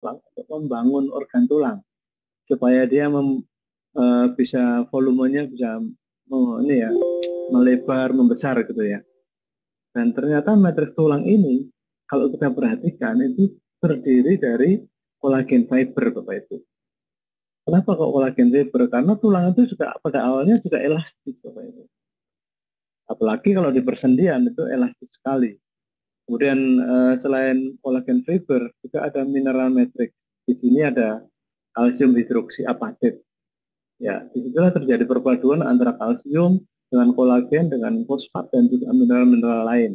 tulang untuk membangun organ tulang supaya dia bisa volumenya bisa ini ya melebar membesar gitu ya. Dan ternyata matriks tulang ini kalau kita perhatikan itu terdiri dari kolagen fiber Bapak Ibu. Kenapa kok kolagen fiber? Karena tulang itu juga pada awalnya juga elastis Bapak Ibu. Apalagi kalau di persendian itu elastis sekali. Kemudian selain kolagen fiber juga ada mineral matrix. Di sini ada kalsium hidroksiapatit. Ya, disitulah terjadi perpaduan antara kalsium dengan kolagen, dengan fosfat dan juga mineral-mineral lain.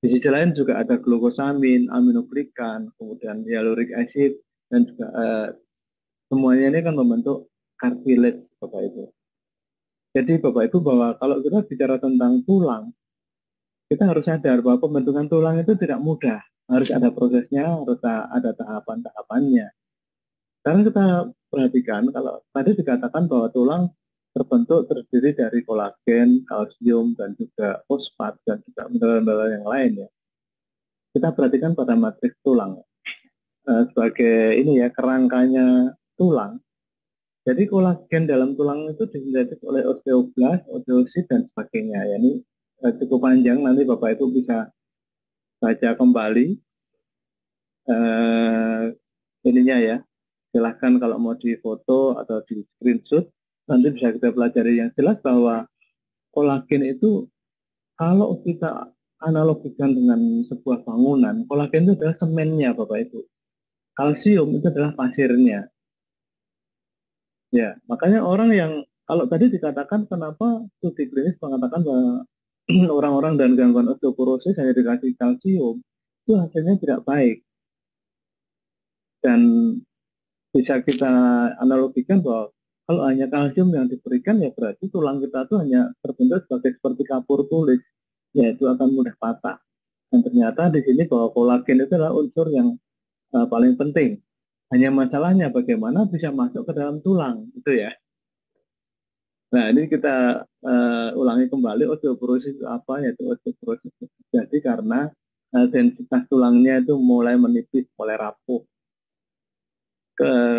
Di sisi lain juga ada glukosamin, aminoglikan, kemudian hyaluronic acid dan juga semuanya ini kan membentuk cartilage Bapak Ibu. Jadi Bapak Ibu bahwa kalau kita bicara tentang tulang, kita harus sadar bahwa pembentukan tulang itu tidak mudah. Harus ada prosesnya, harus ada tahapan-tahapannya. Karena kita perhatikan, kalau tadi dikatakan bahwa tulang terbentuk terdiri dari kolagen, kalsium, dan juga fosfat, dan juga mineral-mineral yang lain ya. Kita perhatikan pada matriks tulang. Sebagai ini ya, kerangkanya tulang. Jadi kolagen dalam tulang itu disintetis oleh osteoblast, osteosit, dan sebagainya. Ya, ini cukup panjang, nanti Bapak Ibu bisa baca kembali ininya ya. Silahkan kalau mau difoto atau di screenshot, nanti bisa kita pelajari yang jelas bahwa kolagen itu kalau kita analogikan dengan sebuah bangunan, kolagen itu adalah semennya Bapak Ibu. Kalsium itu adalah pasirnya. Ya, makanya orang yang kalau tadi dikatakan kenapa studi klinis mengatakan bahwa orang-orang dan gangguan osteoporosis hanya dikasih kalsium, itu hasilnya tidak baik. Dan bisa kita analogikan bahwa kalau hanya kalsium yang diberikan ya berarti tulang kita itu hanya terbentuk seperti kapur tulis, yaitu akan mudah patah. Dan ternyata di sini bahwa kolagen itu adalah unsur yang paling penting. Hanya masalahnya bagaimana bisa masuk ke dalam tulang, gitu ya. Nah, ini kita ulangi kembali osteoporosis itu apa, yaitu osteoporosis terjadi karena densitas tulangnya itu mulai menipis, mulai rapuh.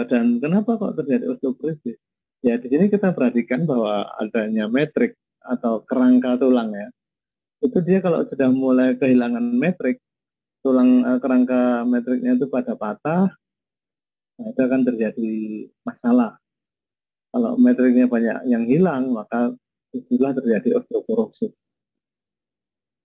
Dan kenapa kok terjadi osteoporosis? Ya, di sini kita perhatikan bahwa adanya metrik atau kerangka tulang ya. Itu dia kalau sudah mulai kehilangan metrik, tulang kerangka metriknya itu pada patah, nah itu akan terjadi masalah. Kalau metriknya banyak yang hilang, maka itulah terjadi osteoporosis.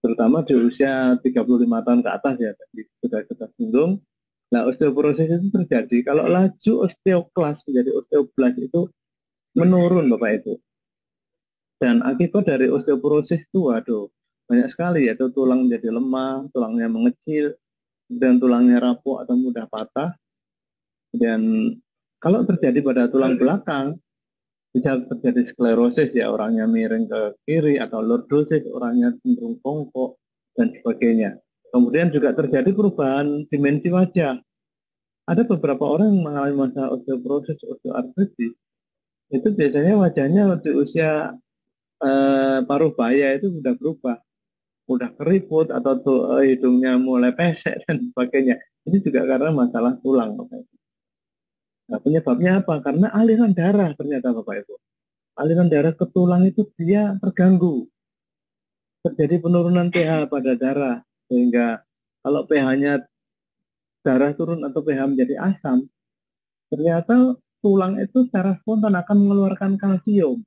Terutama di usia 35 tahun ke atas ya, tadi sudah kita singgung. Nah, osteoporosis itu terjadi kalau laju osteoklas menjadi osteoblast itu menurun Bapak Ibu. Dan akibat dari osteoporosis itu, waduh, banyak sekali yaitu tulang menjadi lemah, tulangnya mengecil, dan tulangnya rapuh atau mudah patah. Dan kalau terjadi pada tulang belakang, bisa terjadi sklerosis ya, orangnya miring ke kiri, atau lordosis, orangnya cenderung bongkok, dan sebagainya. Kemudian juga terjadi perubahan dimensi wajah. Ada beberapa orang yang mengalami masalah osteoporosis, osteoartritis, itu biasanya wajahnya di usia paruh baya itu sudah berubah, mudah keriput atau hidungnya mulai pesek dan sebagainya. Ini juga karena masalah tulang, Bapak Ibu. Nah, penyebabnya apa? Karena aliran darah ternyata Bapak Ibu. Aliran darah ke tulang itu dia terganggu. Terjadi penurunan pH pada darah sehingga kalau pH-nya darah turun atau pH menjadi asam, ternyata tulang itu secara spontan akan mengeluarkan kalsium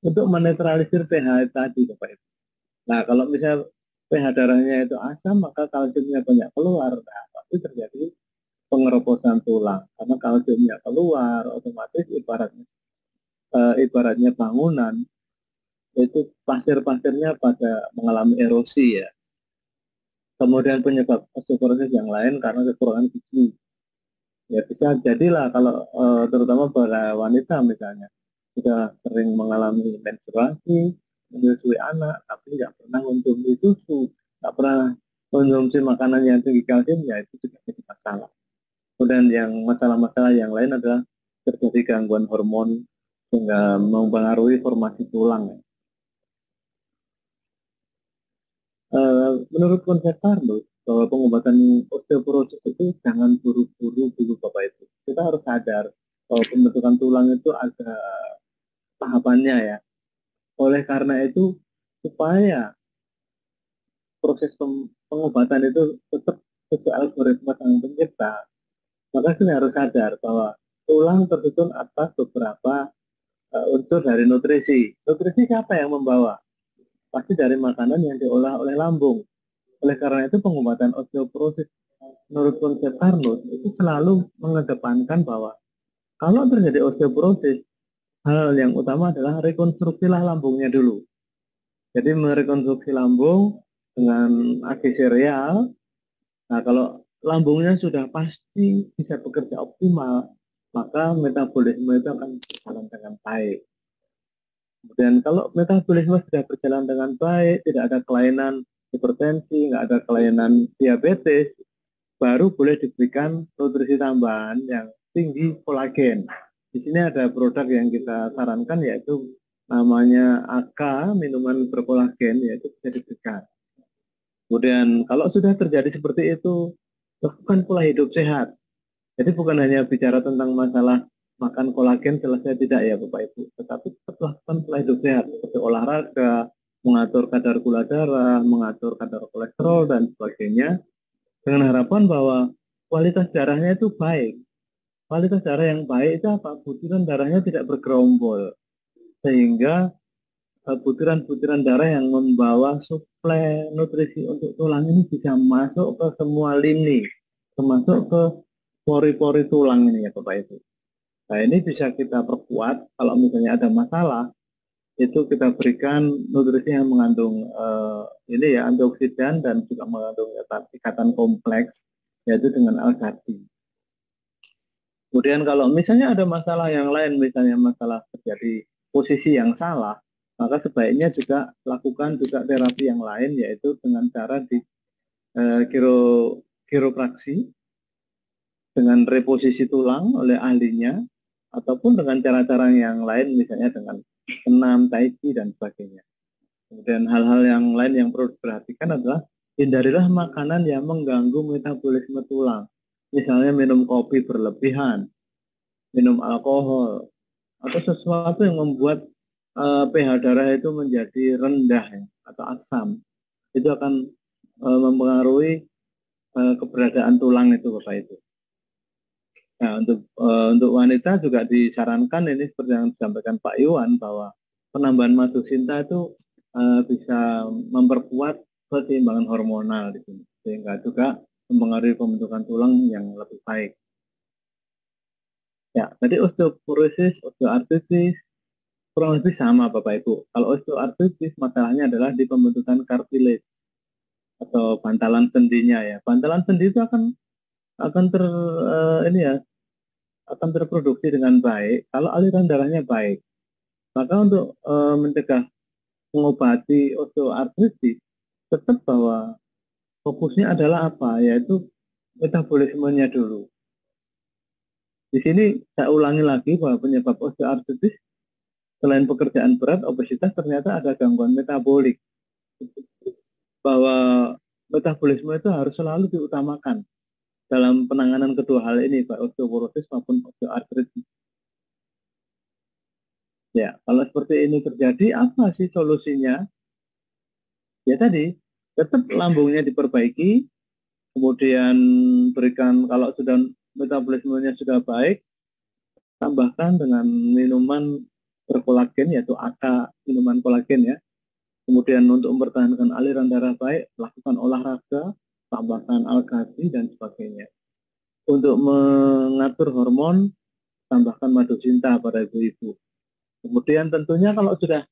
untuk menetralisir pH tadi Bapak Ibu. Nah, kalau misalnya pH darahnya itu asam, maka kalsiumnya banyak keluar. Nah, pasti terjadi pengeroposan tulang. Karena kalsiumnya keluar, otomatis ibaratnya bangunan, itu pasir-pasirnya pada mengalami erosi ya. Kemudian penyebab osteoporosis yang lain karena kekurangan gizi. Ya bisa jadilah kalau terutama pada wanita misalnya, sudah sering mengalami menstruasi, menyusui anak, tapi nggak pernah konsumsi susu, nggak pernah konsumsi makanan yang tinggi kalsium, ya itu juga jadi masalah. Kemudian yang masalah-masalah yang lain adalah terjadi gangguan hormon sehingga mempengaruhi formasi tulang. Menurut konsep Carnot, bahwa pengobatan osteoporosis itu jangan buru-buru dulu Bapak Ibu. Kita harus sadar bahwa pembentukan tulang itu ada tahapannya ya. Oleh karena itu, supaya proses pengobatan itu tetap sesuai algoritma sang pencipta, maka kita harus sadar bahwa tulang tersusun atas beberapa unsur dari nutrisi. Nutrisi siapa yang membawa? Pasti dari makanan yang diolah oleh lambung. Oleh karena itu pengobatan osteoporosis menurut konsep Carnot itu selalu mengedepankan bahwa kalau terjadi osteoporosis, hal yang utama adalah rekonstruksilah lambungnya dulu. Jadi merekonstruksi lambung dengan agi serial. Nah, kalau lambungnya sudah pasti bisa bekerja optimal, maka metabolisme itu akan berjalan dengan baik. Kemudian kalau metabolisme sudah berjalan dengan baik, tidak ada kelainan hipertensi, nggak ada kelainan diabetes, baru boleh diberikan nutrisi tambahan yang tinggi kolagen. Di sini ada produk yang kita sarankan yaitu namanya AK, minuman berkolagen, yaitu bisa diberikan. Kemudian kalau sudah terjadi seperti itu, lakukan pola hidup sehat. Jadi bukan hanya bicara tentang masalah makan kolagen selesai tidak ya Bapak Ibu, tetapi tetap lakukan pola hidup sehat seperti olahraga, mengatur kadar gula darah, mengatur kadar kolesterol dan sebagainya, dengan harapan bahwa kualitas darahnya itu baik. Kualitas darah yang baik itu apa? Butiran darahnya tidak bergerombol, sehingga butiran-butiran darah yang membawa suplai nutrisi untuk tulang ini bisa masuk ke semua lini, termasuk ke pori-pori tulang ini ya Bapak Ibu. Nah ini bisa kita perkuat kalau misalnya ada masalah, itu kita berikan nutrisi yang mengandung ini ya antioksidan dan juga mengandung ikatan kompleks, yaitu dengan L-Cardi. Kemudian kalau misalnya ada masalah yang lain, misalnya masalah terjadi posisi yang salah, maka sebaiknya juga lakukan juga terapi yang lain, yaitu dengan cara di kiropraksi dengan reposisi tulang oleh ahlinya, ataupun dengan cara-cara yang lain, misalnya dengan senam, tai chi, dan sebagainya. Kemudian hal-hal yang lain yang perlu diperhatikan adalah hindarilah makanan yang mengganggu metabolisme tulang. Misalnya minum kopi berlebihan, minum alkohol, atau sesuatu yang membuat pH darah itu menjadi rendah ya, atau asam. Itu akan mempengaruhi keberadaan tulang itu Bapak Ibu. Nah, untuk wanita juga disarankan ini seperti yang disampaikan Pak Iwan bahwa penambahan madu sinta itu bisa memperkuat keseimbangan hormonal di sini, sehingga juga mempengaruhi pembentukan tulang yang lebih baik. Ya, tadi osteoporosis, osteoartritis kurang lebih sama Bapak Ibu. Kalau osteoartritis masalahnya adalah di pembentukan kartilage atau bantalan sendinya ya. Bantalan sendi itu akan ini ya, akan terproduksi dengan baik kalau aliran darahnya baik. Maka untuk mencegah mengobati osteoartritis, tetap bahwa fokusnya adalah apa? Yaitu metabolismenya dulu. Di sini saya ulangi lagi bahwa penyebab osteoartritis selain pekerjaan berat, obesitas, ternyata ada gangguan metabolik. Bahwa metabolisme itu harus selalu diutamakan dalam penanganan kedua hal ini, baik osteoporosis maupun osteoartritis. Ya, kalau seperti ini terjadi, apa sih solusinya? Ya tadi, tetap lambungnya diperbaiki, kemudian berikan, kalau sudah metabolismenya sudah baik, tambahkan dengan minuman berkolagen, yaitu AK, minuman kolagen ya. Kemudian untuk mempertahankan aliran darah baik, lakukan olahraga, tambahkan L-Cardi dan sebagainya. Untuk mengatur hormon, tambahkan madu cinta pada ibu-ibu. Kemudian tentunya kalau sudah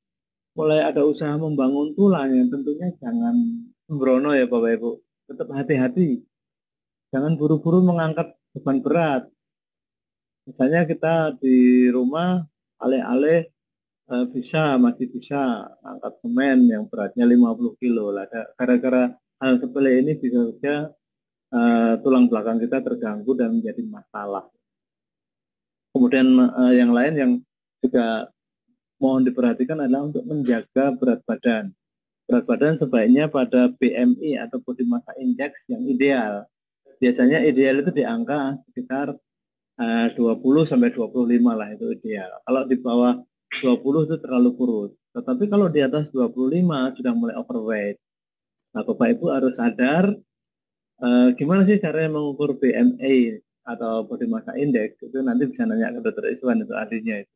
mulai ada usaha membangun tulang, yang tentunya jangan sembrono ya Bapak Ibu. Tetap hati-hati. Jangan buru-buru mengangkat beban berat. Misalnya kita di rumah alih-alih masih bisa angkat semen yang beratnya 50 kilo. Gara-gara hal sepele ini bisa saja tulang belakang kita terganggu dan menjadi masalah. Kemudian yang lain yang juga mohon diperhatikan adalah untuk menjaga berat badan. Berat badan sebaiknya pada BMI atau body mass index yang ideal. Biasanya ideal itu di angka sekitar 20 sampai 25 lah, itu ideal. Kalau di bawah 20 itu terlalu kurus. Tetapi kalau di atas 25 sudah mulai overweight. Nah, Bapak Ibu harus sadar gimana sih caranya mengukur BMI atau body mass index. Itu nanti bisa nanya ke dokter Iswan, itu ahlinya itu.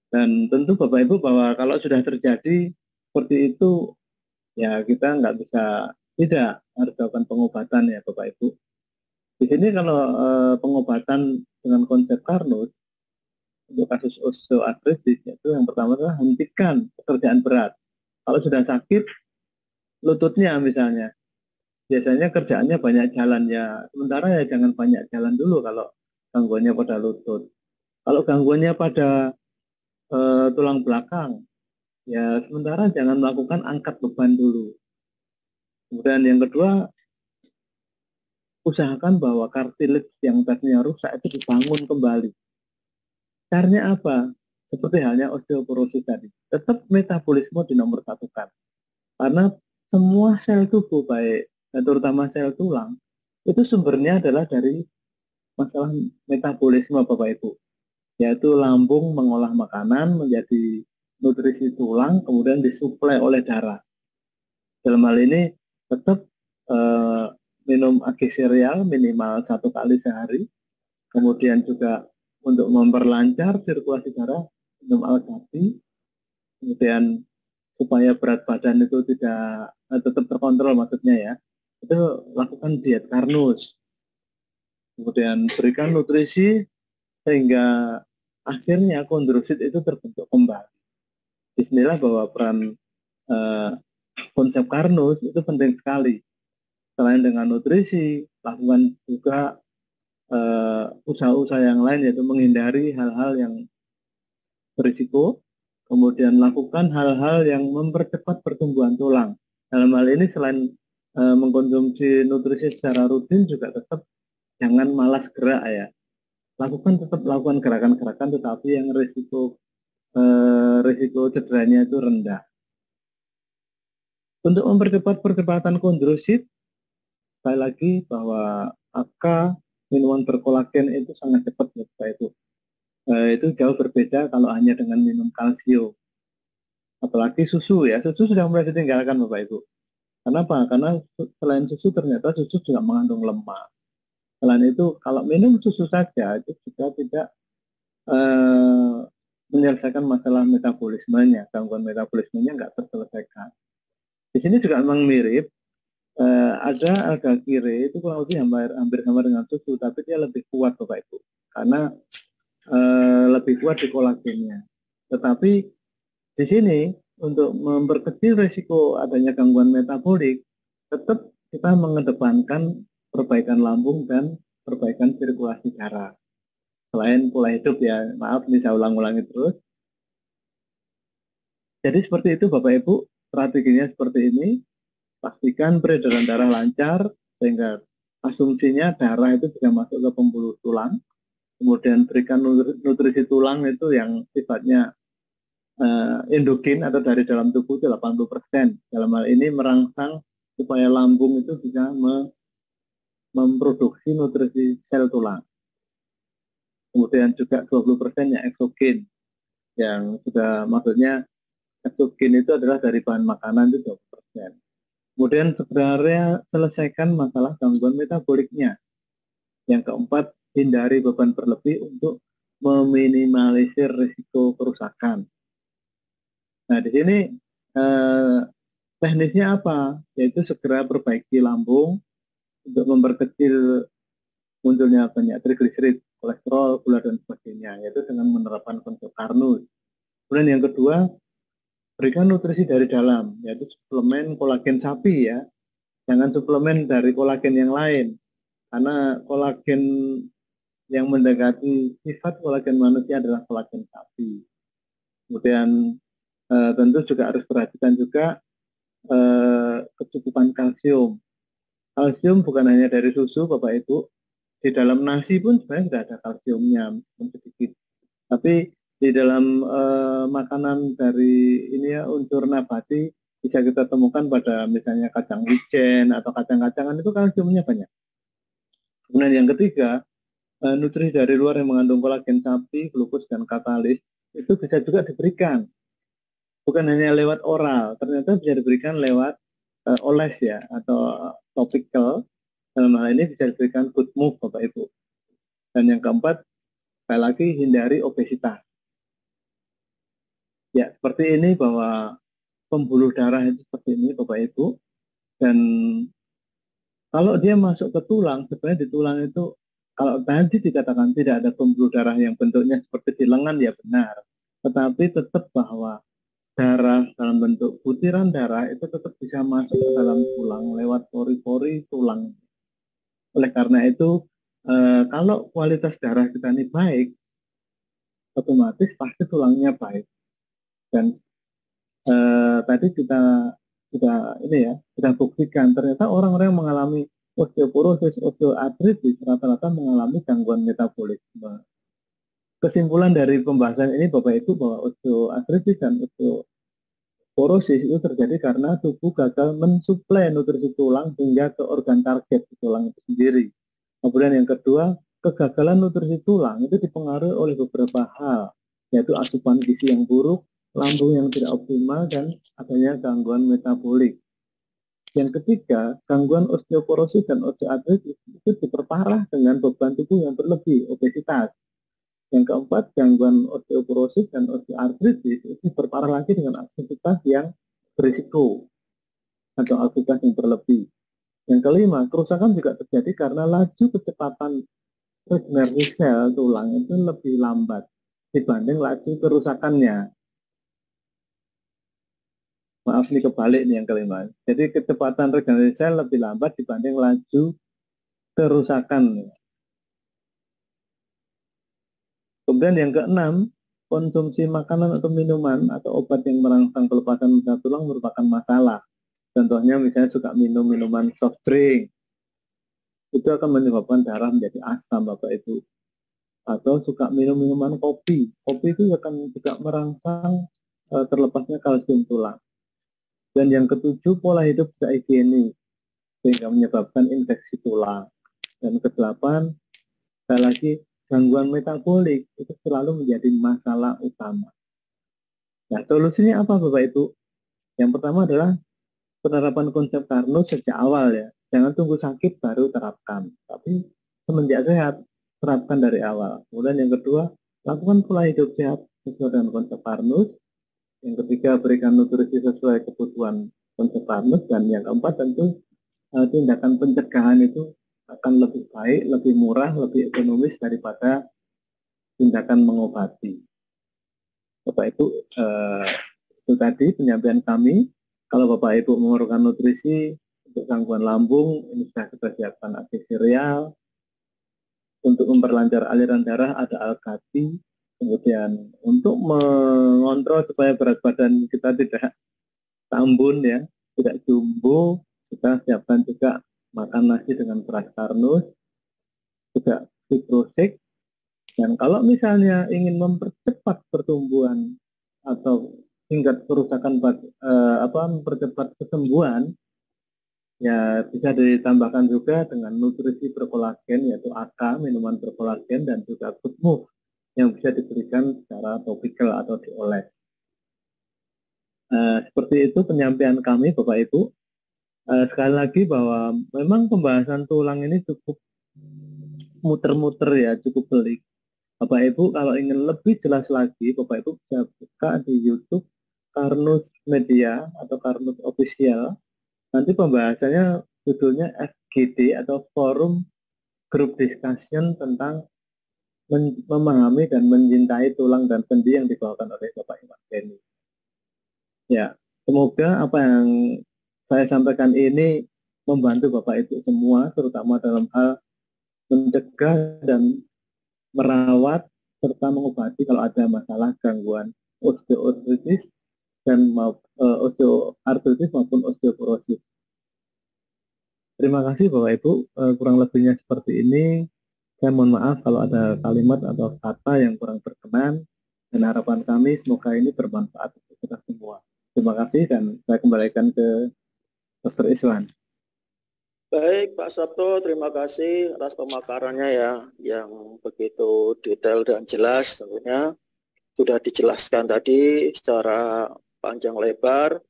Dan tentu Bapak Ibu bahwa kalau sudah terjadi seperti itu, ya kita nggak bisa tidak harus lakukan pengobatan ya Bapak Ibu. Di sini kalau pengobatan dengan konsep Carnot untuk kasus osteoartritis, itu yang pertama adalah hentikan pekerjaan berat. Kalau sudah sakit lututnya misalnya, biasanya kerjaannya banyak jalan ya, sementara ya jangan banyak jalan dulu kalau gangguannya pada lutut. Kalau gangguannya pada tulang belakang, ya sementara jangan melakukan angkat beban dulu. Kemudian yang kedua, usahakan bahwa kartilage yang tadinya rusak itu dibangun kembali. Caranya apa? Seperti halnya osteoporosis tadi, tetap metabolisme dinomor satukan. Karena semua sel tubuh, baik terutama sel tulang, itu sumbernya adalah dari masalah metabolisme Bapak Ibu. Yaitu lambung mengolah makanan menjadi nutrisi tulang, kemudian disuplai oleh darah. Dalam hal ini tetap minum agi sereal minimal 1 kali sehari. Kemudian juga untuk memperlancar sirkulasi darah, minum alkali. Kemudian supaya berat badan itu tidak tetap terkontrol maksudnya ya, itu lakukan diet Carnot. Kemudian berikan nutrisi sehingga akhirnya kondrosit itu terbentuk kembali. Disinilah bahwa peran konsep Carnot itu penting sekali. Selain dengan nutrisi, lakukan juga usaha-usaha yang lain, yaitu menghindari hal-hal yang berisiko, kemudian lakukan hal-hal yang mempercepat pertumbuhan tulang. Dalam hal ini selain mengkonsumsi nutrisi secara rutin, juga tetap jangan malas gerak ya. Tetap lakukan gerakan-gerakan, tetapi yang risiko cederanya itu rendah. Untuk mempercepat percepatan kondrosit, sekali lagi bahwa angka minuman berkolagen itu sangat cepat ya Bapak Ibu. Itu jauh berbeda kalau hanya dengan minum kalsium. Apalagi susu ya, susu sudah mulai ditinggalkan Bapak Ibu. Kenapa? Karena selain susu ternyata susu juga mengandung lemak. Selain itu kalau minum susu saja itu juga tidak menyelesaikan masalah metabolismenya, gangguan metabolismenya nggak terselesaikan. Di sini juga memang mirip, ada alga kire itu kurang lebih hampir sama dengan susu, tapi dia lebih kuat Bapak Ibu, karena lebih kuat di kolagennya. Tetapi di sini untuk memperkecil risiko adanya gangguan metabolik, tetap kita mengedepankan perbaikan lambung dan perbaikan sirkulasi darah. Selain pola hidup ya, maaf bisa ulang-ulangi terus. Jadi seperti itu Bapak Ibu, strateginya seperti ini. Pastikan peredaran darah lancar, sehingga asumsinya darah itu bisa masuk ke pembuluh tulang. Kemudian berikan nutrisi tulang itu yang sifatnya endogen atau dari dalam tubuh itu 80%. Dalam hal ini merangsang supaya lambung itu bisa memproduksi nutrisi sel tulang. Kemudian juga 20% yang eksogen, yang sudah maksudnya eksogen itu adalah dari bahan makanan itu 20%. Kemudian sebenarnya selesaikan masalah gangguan metaboliknya. Yang keempat, hindari beban berlebih untuk meminimalisir risiko kerusakan. Nah, di sini teknisnya apa? Yaitu segera perbaiki lambung untuk memperkecil munculnya banyak trigliserid, kolesterol, gula, dan sebagainya, yaitu dengan menerapkan konsep Carnot. Kemudian yang kedua, berikan nutrisi dari dalam, yaitu suplemen kolagen sapi ya. Jangan suplemen dari kolagen yang lain, karena kolagen yang mendekati sifat kolagen manusia adalah kolagen sapi. Kemudian tentu juga harus perhatikan juga kecukupan kalsium. Kalsium bukan hanya dari susu Bapak Ibu, di dalam nasi pun sebenarnya sudah ada kalsiumnya sedikit. Tapi Di dalam makanan dari ini ya unsur nabati bisa kita temukan pada misalnya kacang wijen atau kacang-kacangan itu kalsiumnya banyak. Kemudian yang ketiga, nutrisi dari luar yang mengandung kolagen sapi, glukos dan katalis itu bisa juga diberikan. Bukan hanya lewat oral, ternyata bisa diberikan lewat oles ya atau topical. Dalam hal ini bisa diberikan good move Bapak Ibu. Dan yang keempat, sekali lagi hindari obesitas. Ya, seperti ini bahwa pembuluh darah itu seperti ini Bapak Ibu. Dan kalau dia masuk ke tulang, sebenarnya di tulang itu kalau tadi dikatakan tidak ada pembuluh darah yang bentuknya seperti di lengan ya benar. Tetapi tetap bahwa darah dalam bentuk butiran darah itu tetap bisa masuk ke dalam tulang lewat pori-pori tulang. Oleh karena itu, kalau kualitas darah kita ini baik, otomatis pasti tulangnya baik. Dan tadi kita buktikan ternyata orang-orang yang mengalami osteoporosis, osteoartritis rata-rata mengalami gangguan metabolisme. Kesimpulan dari pembahasan ini Bapak Ibu bahwa osteoartritis dan osteoporosis itu terjadi karena tubuh gagal mensuplai nutrisi tulang hingga ke organ target di tulang itu sendiri. Kemudian yang kedua, kegagalan nutrisi tulang itu dipengaruhi oleh beberapa hal, yaitu asupan gizi yang buruk, lambung yang tidak optimal, dan adanya gangguan metabolik. Yang ketiga, gangguan osteoporosis dan osteoartritis itu diperparah dengan beban tubuh yang berlebih, obesitas. Yang keempat, gangguan osteoporosis dan osteoartritis itu diperparah lagi dengan aktivitas yang berisiko atau aktivitas yang berlebih. Yang kelima, kerusakan juga terjadi karena laju kecepatan regenerasi sel tulang itu lebih lambat dibanding laju kerusakannya. Maaf nih kebalik nih yang kelima. Jadi kecepatan regenerasi sel lebih lambat dibanding laju kerusakan. Kemudian yang keenam, konsumsi makanan atau minuman atau obat yang merangsang pelepasan sel tulang merupakan masalah. Contohnya misalnya suka minum minuman soft drink, itu akan menyebabkan darah menjadi asam Bapak Ibu. Atau suka minum minuman kopi, kopi itu akan juga merangsang terlepasnya kalsium tulang. Dan yang ketujuh, pola hidup tidak higienis sehingga menyebabkan infeksi tulang. Dan kedelapan, sekali lagi gangguan metabolik itu selalu menjadi masalah utama. Nah, solusinya apa Bapak Ibu? Yang pertama adalah penerapan konsep Carnot sejak awal ya. Jangan tunggu sakit baru terapkan, tapi semenjak sehat terapkan dari awal. Kemudian yang kedua, lakukan pola hidup sehat sesuai dengan konsep Carnot. Yang ketiga, berikan nutrisi sesuai kebutuhan konsep Carnot. Dan yang keempat tentu tindakan pencegahan itu akan lebih baik, lebih murah, lebih ekonomis daripada tindakan mengobati. Bapak Ibu, itu tadi penyampaian kami. Kalau Bapak Ibu memerlukan nutrisi untuk gangguan lambung, ini sudah kita siapkan AG Cereal. Untuk memperlancar aliran darah ada Alkati. Kemudian untuk mengontrol supaya berat badan kita tidak tambun ya, tidak jumbo, kita siapkan juga makan nasi dengan beras karnus, juga fibrosik. Dan kalau misalnya ingin mempercepat pertumbuhan atau tingkat kerusakan mempercepat kesembuhan, ya bisa ditambahkan juga dengan nutrisi berkolagen yaitu AK, minuman berkolagen, dan juga good move yang bisa diberikan secara topikal atau dioles. Seperti itu penyampaian kami Bapak Ibu. Sekali lagi bahwa memang pembahasan tulang ini cukup muter-muter ya, cukup pelik. Bapak Ibu kalau ingin lebih jelas lagi, Bapak Ibu bisa buka di YouTube Carnot Media atau Carnot Official. Nanti pembahasannya judulnya FGD atau Forum Group Discussion tentang memahami dan mencintai tulang dan sendi yang dibawakan oleh Bapak Iwan Beni. Ya, semoga apa yang saya sampaikan ini membantu Bapak Ibu semua, terutama dalam hal mencegah dan merawat serta mengobati kalau ada masalah gangguan osteoartritis dan osteoartritis maupun osteoporosis. Terima kasih Bapak Ibu, kurang lebihnya seperti ini. Saya mohon maaf kalau ada kalimat atau kata yang kurang berkenan. Dan harapan kami semoga ini bermanfaat untuk kita semua. Terima kasih dan saya kembalikan ke Dr. Iswan. Baik, Pak Sabto, terima kasih atas pemaparannya ya, yang begitu detail dan jelas tentunya. Sudah dijelaskan tadi secara panjang lebar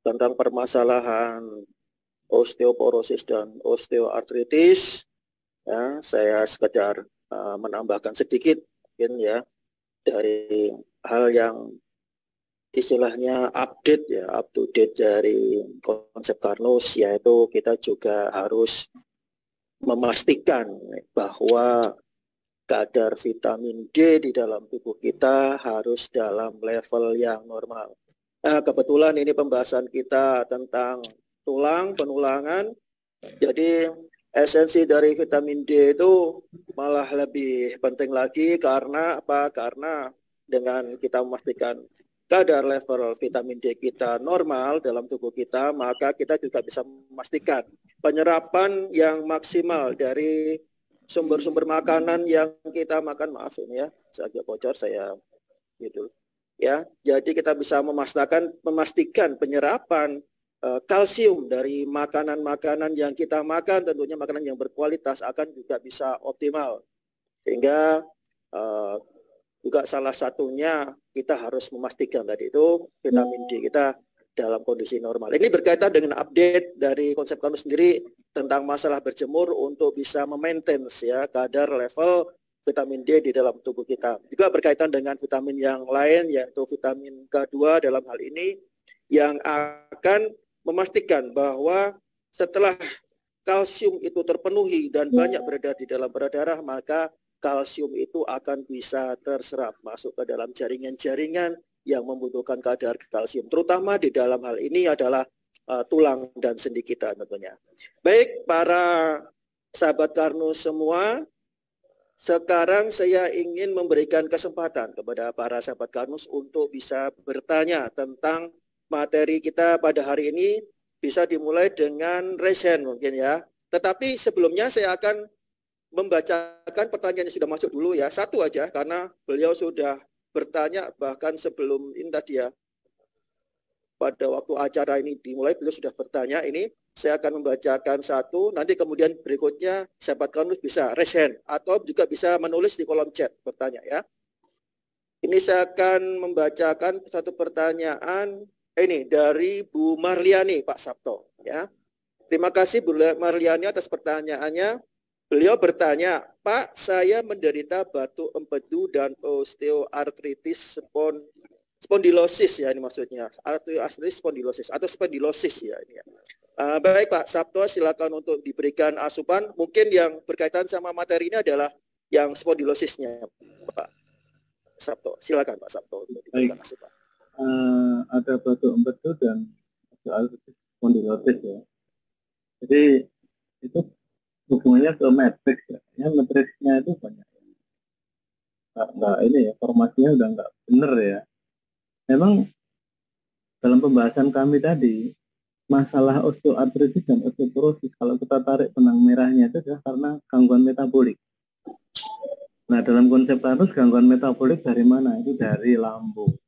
tentang permasalahan osteoporosis dan osteoartritis. Ya, saya sekedar menambahkan sedikit mungkin ya dari hal yang istilahnya update ya, up to date dari konsep Karnus, yaitu kita juga harus memastikan bahwa kadar vitamin D di dalam tubuh kita harus dalam level yang normal. Nah, kebetulan ini pembahasan kita tentang tulang, penulangan. Jadi esensi dari vitamin D itu malah lebih penting lagi karena apa? Karena dengan kita memastikan kadar level vitamin D kita normal dalam tubuh kita, maka kita juga bisa memastikan penyerapan yang maksimal dari sumber-sumber makanan yang kita makan. Maaf ini ya, saya agak bocor, saya gitu ya. Jadi kita bisa memastikan penyerapan kalsium dari makanan-makanan yang kita makan, tentunya makanan yang berkualitas akan juga bisa optimal. Sehingga juga salah satunya kita harus memastikan tadi itu vitamin D kita dalam kondisi normal. Ini berkaitan dengan update dari konsep Karnus sendiri tentang masalah berjemur untuk bisa memaintain ya kadar level vitamin D di dalam tubuh kita. Juga berkaitan dengan vitamin yang lain, yaitu vitamin K2 dalam hal ini, yang akan memastikan bahwa setelah kalsium itu terpenuhi dan banyak beredar di dalam darah, maka kalsium itu akan bisa terserap masuk ke dalam jaringan-jaringan yang membutuhkan kadar kalsium. Terutama di dalam hal ini adalah tulang dan sendi kita tentunya. Baik, para sahabat Karnus semua, sekarang saya ingin memberikan kesempatan kepada para sahabat Karnus untuk bisa bertanya tentang materi kita pada hari ini. Bisa dimulai dengan raise hand mungkin ya. Tetapi sebelumnya saya akan membacakan pertanyaan yang sudah masuk dulu ya. Satu aja karena beliau sudah bertanya bahkan sebelum ini tadi ya. Pada waktu acara ini dimulai beliau sudah bertanya ini. Saya akan membacakan satu, nanti kemudian berikutnya sahabat Karnus bisa raise hand atau juga bisa menulis di kolom chat bertanya ya. Ini saya akan membacakan satu pertanyaan ini dari Bu Marliani, Pak Sabto ya. Terima kasih Bu Marliani atas pertanyaannya. Beliau bertanya, Pak, saya menderita batu empedu dan osteoartritis spondylosis ya ini maksudnya, osteoartritis spondylosis atau spondylosis ya ini ya. Baik Pak Sabto, silakan untuk diberikan asupan. Mungkin yang berkaitan sama materi ini adalah yang spondylosisnya, Pak Sabto. Silakan Pak Sabto untuk diberikan asupan. Ada batu empedu dan osteoartritis spondylosis ya. Jadi itu hubungannya ke matriks ya. Yang matriksnya itu banyak. Nggak ini ya, formasinya udah nggak bener ya. Memang dalam pembahasan kami tadi, masalah osteoartritis dan osteoporosis, kalau kita tarik benang merahnya itu adalah karena gangguan metabolik. Nah, dalam konsep Karnus, gangguan metabolik dari mana? Itu dari lambung.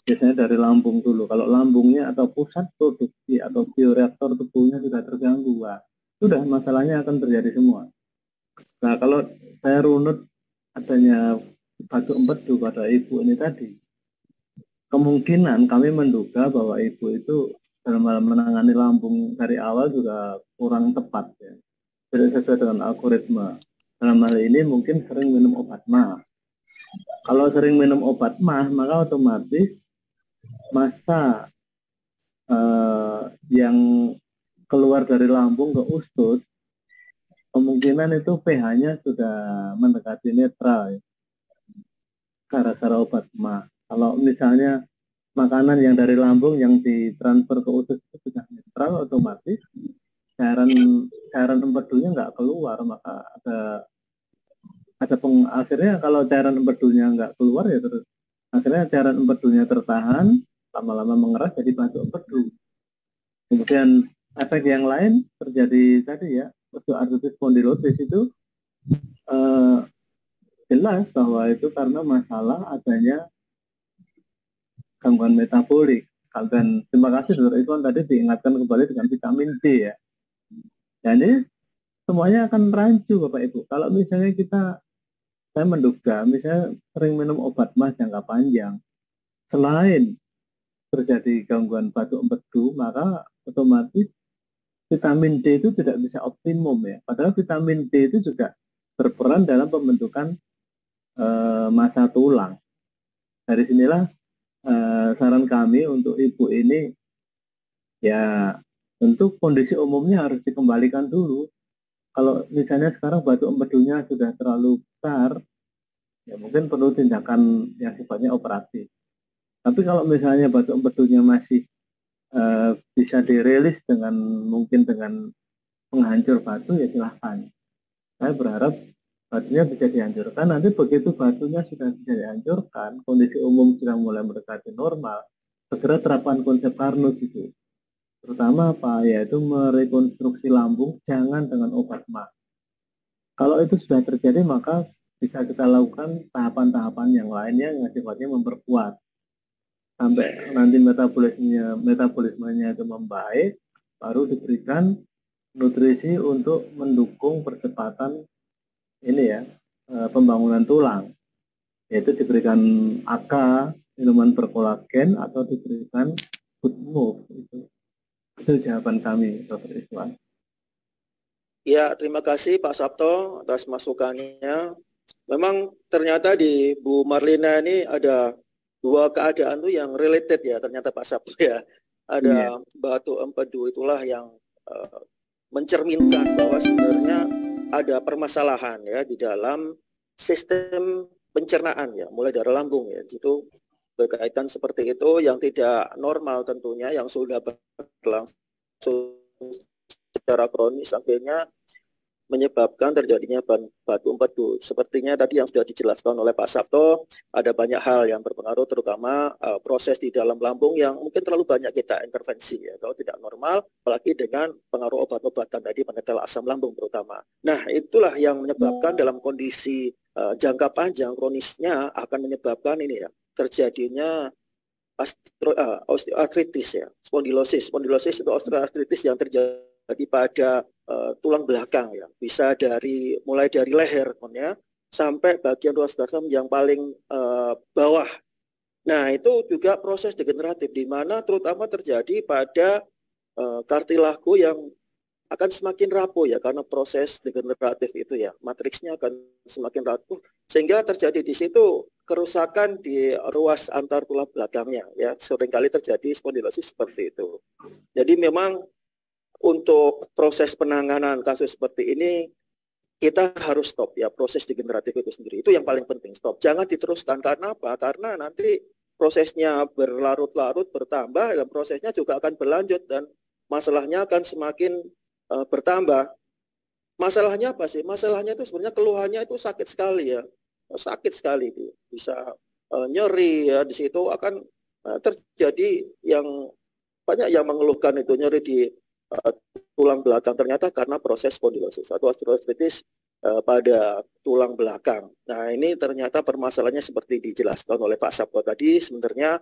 Biasanya dari lambung dulu. Kalau lambungnya atau pusat produksi atau bioreaktor tubuhnya sudah terganggu, wah, sudah masalahnya akan terjadi semua. Nah, kalau saya runut adanya batu empedu pada ibu ini tadi, kemungkinan kami menduga bahwa ibu itu dalam hal menangani lambung dari awal juga kurang tepat ya. Tidak sesuai dengan algoritma. Dalam hal ini mungkin sering minum obat MAH. Kalau sering minum obat MAH, maka otomatis massa yang keluar dari lambung ke usus, kemungkinan itu pH-nya sudah mendekati netral ya, gara-gara obat MAH. Kalau misalnya makanan yang dari lambung yang ditransfer ke usus itu sudah netral, otomatis cairan empedunya nggak keluar, maka akhirnya kalau cairan empedunya nggak keluar ya terus akhirnya cairan empedunya tertahan, lama-lama mengeras jadi batu empedu. Kemudian efek yang lain terjadi tadi ya, osteoartritis spondylosis itu jelas bahwa itu karena masalah adanya gangguan metabolik. Dan terima kasih Dr. Iwan tadi diingatkan kembali dengan vitamin D ya. Dan ini semuanya akan rancu Bapak Ibu. Kalau misalnya saya menduga misalnya sering minum obat mah jangka panjang, selain terjadi gangguan batuk empedu, maka otomatis vitamin D itu tidak bisa optimum ya. Padahal vitamin D itu juga berperan dalam pembentukan massa tulang. Dari sinilah saran kami untuk ibu ini ya tentu kondisi umumnya harus dikembalikan dulu. Kalau misalnya sekarang batuk empedunya sudah terlalu besar, ya mungkin perlu tindakan yang sifatnya operatif. Tapi kalau misalnya batuk empedunya masih bisa dirilis mungkin dengan penghancur batu, ya silahkan. Saya berharap batunya bisa dihancurkan. Nanti begitu batunya sudah bisa dihancurkan, kondisi umum sudah mulai mendekati normal, segera terapkan konsep Carnot itu. Terutama apa? Yaitu merekonstruksi lambung, jangan dengan obat mah. Kalau itu sudah terjadi, maka bisa kita lakukan tahapan-tahapan yang lainnya yang sifatnya memperkuat. Sampai nanti metabolismenya itu membaik, baru diberikan nutrisi untuk mendukung percepatan pembangunan tulang. Yaitu diberikan AK, minuman berkolagen, atau diberikan good move. Itu jawaban kami, Dr. Iswan. Ya, terima kasih Pak Sabto atas masukannya. Memang ternyata di Bu Marlina ini ada dua keadaan tuh yang related ya, ternyata Pak Sabto ya. Ada batuk empedu, itulah yang mencerminkan bahwa sebenarnya ada permasalahan ya di dalam sistem pencernaan ya, mulai dari lambung ya. Itu berkaitan seperti itu yang tidak normal tentunya, yang sudah berlangsung secara kronis akhirnya menyebabkan terjadinya batuk empedu. Sepertinya tadi yang sudah dijelaskan oleh Pak Sabto, ada banyak hal yang berpengaruh, terutama proses di dalam lambung yang mungkin terlalu banyak kita intervensi ya, kalau tidak normal, apalagi dengan pengaruh obat-obatan tadi, pengetal asam lambung terutama. Nah, itulah yang menyebabkan dalam kondisi jangka panjang kronisnya akan menyebabkan ini ya, terjadinya osteoartritis ya, spondilosis. Spondilosis itu osteoartritis yang terjadi pada tulang belakang ya, bisa mulai dari leher ya, sampai bagian ruas dasar yang paling bawah. Nah, itu juga proses degeneratif di mana terutama terjadi pada kartilago yang akan semakin rapuh ya, karena proses degeneratif itu ya, matriksnya akan semakin rapuh sehingga terjadi di situ kerusakan di ruas antar tulang belakangnya ya, seringkali terjadi spondilosis seperti itu. Jadi memang untuk proses penanganan kasus seperti ini kita harus stop ya, proses degeneratif itu sendiri. Itu yang paling penting, stop. Jangan diteruskan. Karena apa? Karena nanti prosesnya berlarut-larut, bertambah, dan prosesnya juga akan berlanjut dan masalahnya akan semakin bertambah. Masalahnya apa sih? Masalahnya itu sebenarnya keluhannya itu sakit sekali ya. Sakit sekali itu. Bisa nyeri ya, di situ akan terjadi yang banyak yang mengeluhkan itu nyeri di tulang belakang, ternyata karena proses spondilosis atau osteoartritis pada tulang belakang. Nah, ini ternyata permasalahannya seperti dijelaskan oleh Pak Sabto tadi, sebenarnya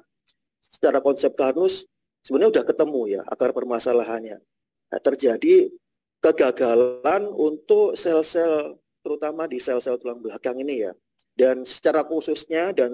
secara konsep Carnot sebenarnya sudah ketemu ya akar permasalahannya. Nah, terjadi kegagalan untuk sel-sel, terutama di sel-sel tulang belakang ini ya. Dan secara khususnya dan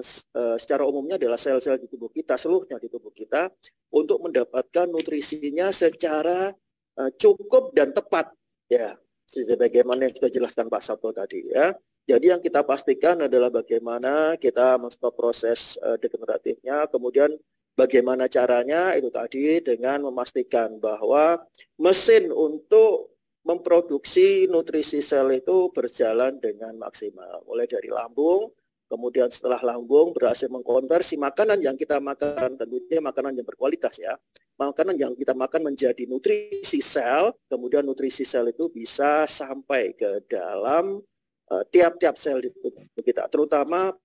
secara umumnya adalah sel-sel di tubuh kita, seluruhnya di tubuh kita, untuk mendapatkan nutrisinya secara cukup dan tepat ya, sebagaimana yang sudah jelaskan Pak Sabto tadi ya. Jadi yang kita pastikan adalah bagaimana kita menstop proses degeneratifnya, kemudian bagaimana caranya itu tadi dengan memastikan bahwa mesin untuk memproduksi nutrisi sel itu berjalan dengan maksimal, mulai dari lambung, kemudian setelah lambung berhasil mengkonversi makanan yang kita makan, tentunya makanan yang berkualitas ya, makanan yang kita makan menjadi nutrisi sel, kemudian nutrisi sel itu bisa sampai ke dalam tiap-tiap sel di tubuh kita, terutama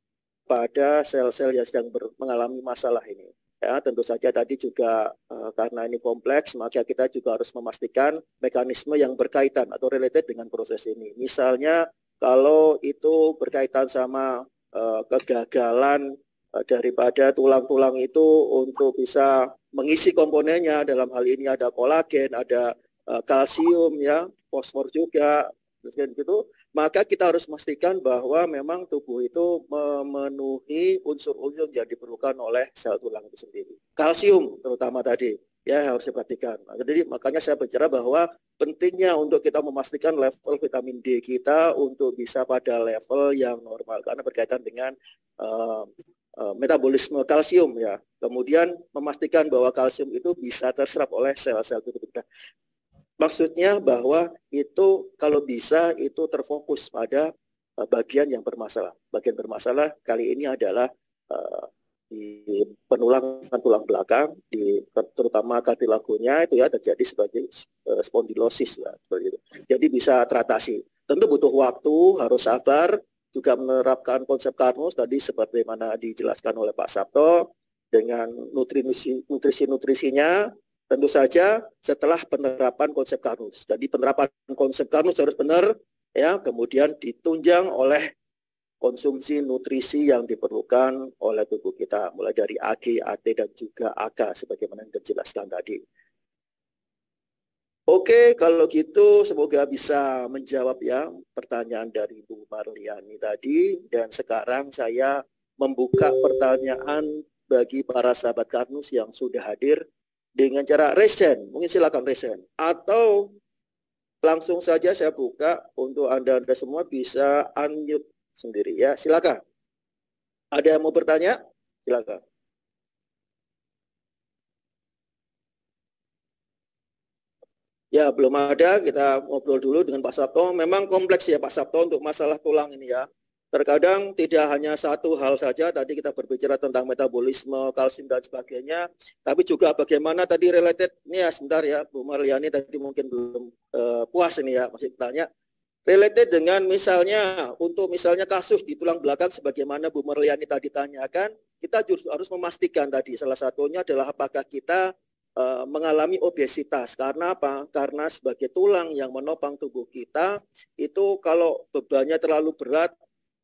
pada sel-sel yang sedang mengalami masalah ini. Ya, tentu saja tadi juga karena ini kompleks, maka kita juga harus memastikan mekanisme yang berkaitan atau related dengan proses ini. Misalnya kalau itu berkaitan sama kegagalan daripada tulang-tulang itu untuk bisa mengisi komponennya. Dalam hal ini ada kolagen, ada kalsium, ya, fosfor juga, gitu. Maka kita harus memastikan bahwa memang tubuh itu memenuhi unsur-unsur yang diperlukan oleh sel tulang itu sendiri. Kalsium terutama tadi, ya, harus diperhatikan. Jadi makanya saya bicara bahwa pentingnya untuk kita memastikan level vitamin D kita untuk bisa pada level yang normal, karena berkaitan dengan metabolisme kalsium, ya. Kemudian memastikan bahwa kalsium itu bisa terserap oleh sel-sel tubuh kita. Maksudnya bahwa itu kalau bisa itu terfokus pada bagian yang bermasalah. Bagian bermasalah kali ini adalah di penulangan tulang belakang, terutama kartilagonya itu, ya, terjadi sebagai spondilosis, ya, seperti itu. Jadi bisa teratasi. Tentu butuh waktu, harus sabar, juga menerapkan konsep Karnus tadi seperti mana dijelaskan oleh Pak Sabto dengan nutrisi-nutrisinya. Tentu saja setelah penerapan konsep Karnus. Jadi penerapan konsep Karnus harus benar, ya, kemudian ditunjang oleh konsumsi nutrisi yang diperlukan oleh tubuh kita, mulai dari AG, AT, dan juga AK sebagaimana yang dijelaskan tadi. Oke, kalau gitu semoga bisa menjawab, ya, pertanyaan dari Bu Marliani tadi. Dan sekarang saya membuka pertanyaan bagi para sahabat Karnus yang sudah hadir dengan cara resen. Mungkin silakan resen. Atau langsung saja saya buka untuk Anda semua bisa unmute sendiri, ya. Silakan. Ada yang mau bertanya? Silakan. Ya, belum ada. Kita ngobrol dulu dengan Pak Sabto. Memang kompleks, ya, Pak Sabto, untuk masalah tulang ini, ya. Terkadang tidak hanya satu hal saja, tadi kita berbicara tentang metabolisme, kalsium, dan sebagainya, tapi juga bagaimana tadi related, ini, ya, sebentar, ya, Bu Marliani tadi mungkin belum puas ini, ya, masih bertanya. Related dengan misalnya, untuk misalnya kasus di tulang belakang, sebagaimana Bu Marliani tadi tanyakan, kita harus memastikan tadi, salah satunya adalah apakah kita mengalami obesitas. Karena apa? Karena sebagai tulang yang menopang tubuh kita, itu kalau bebannya terlalu berat,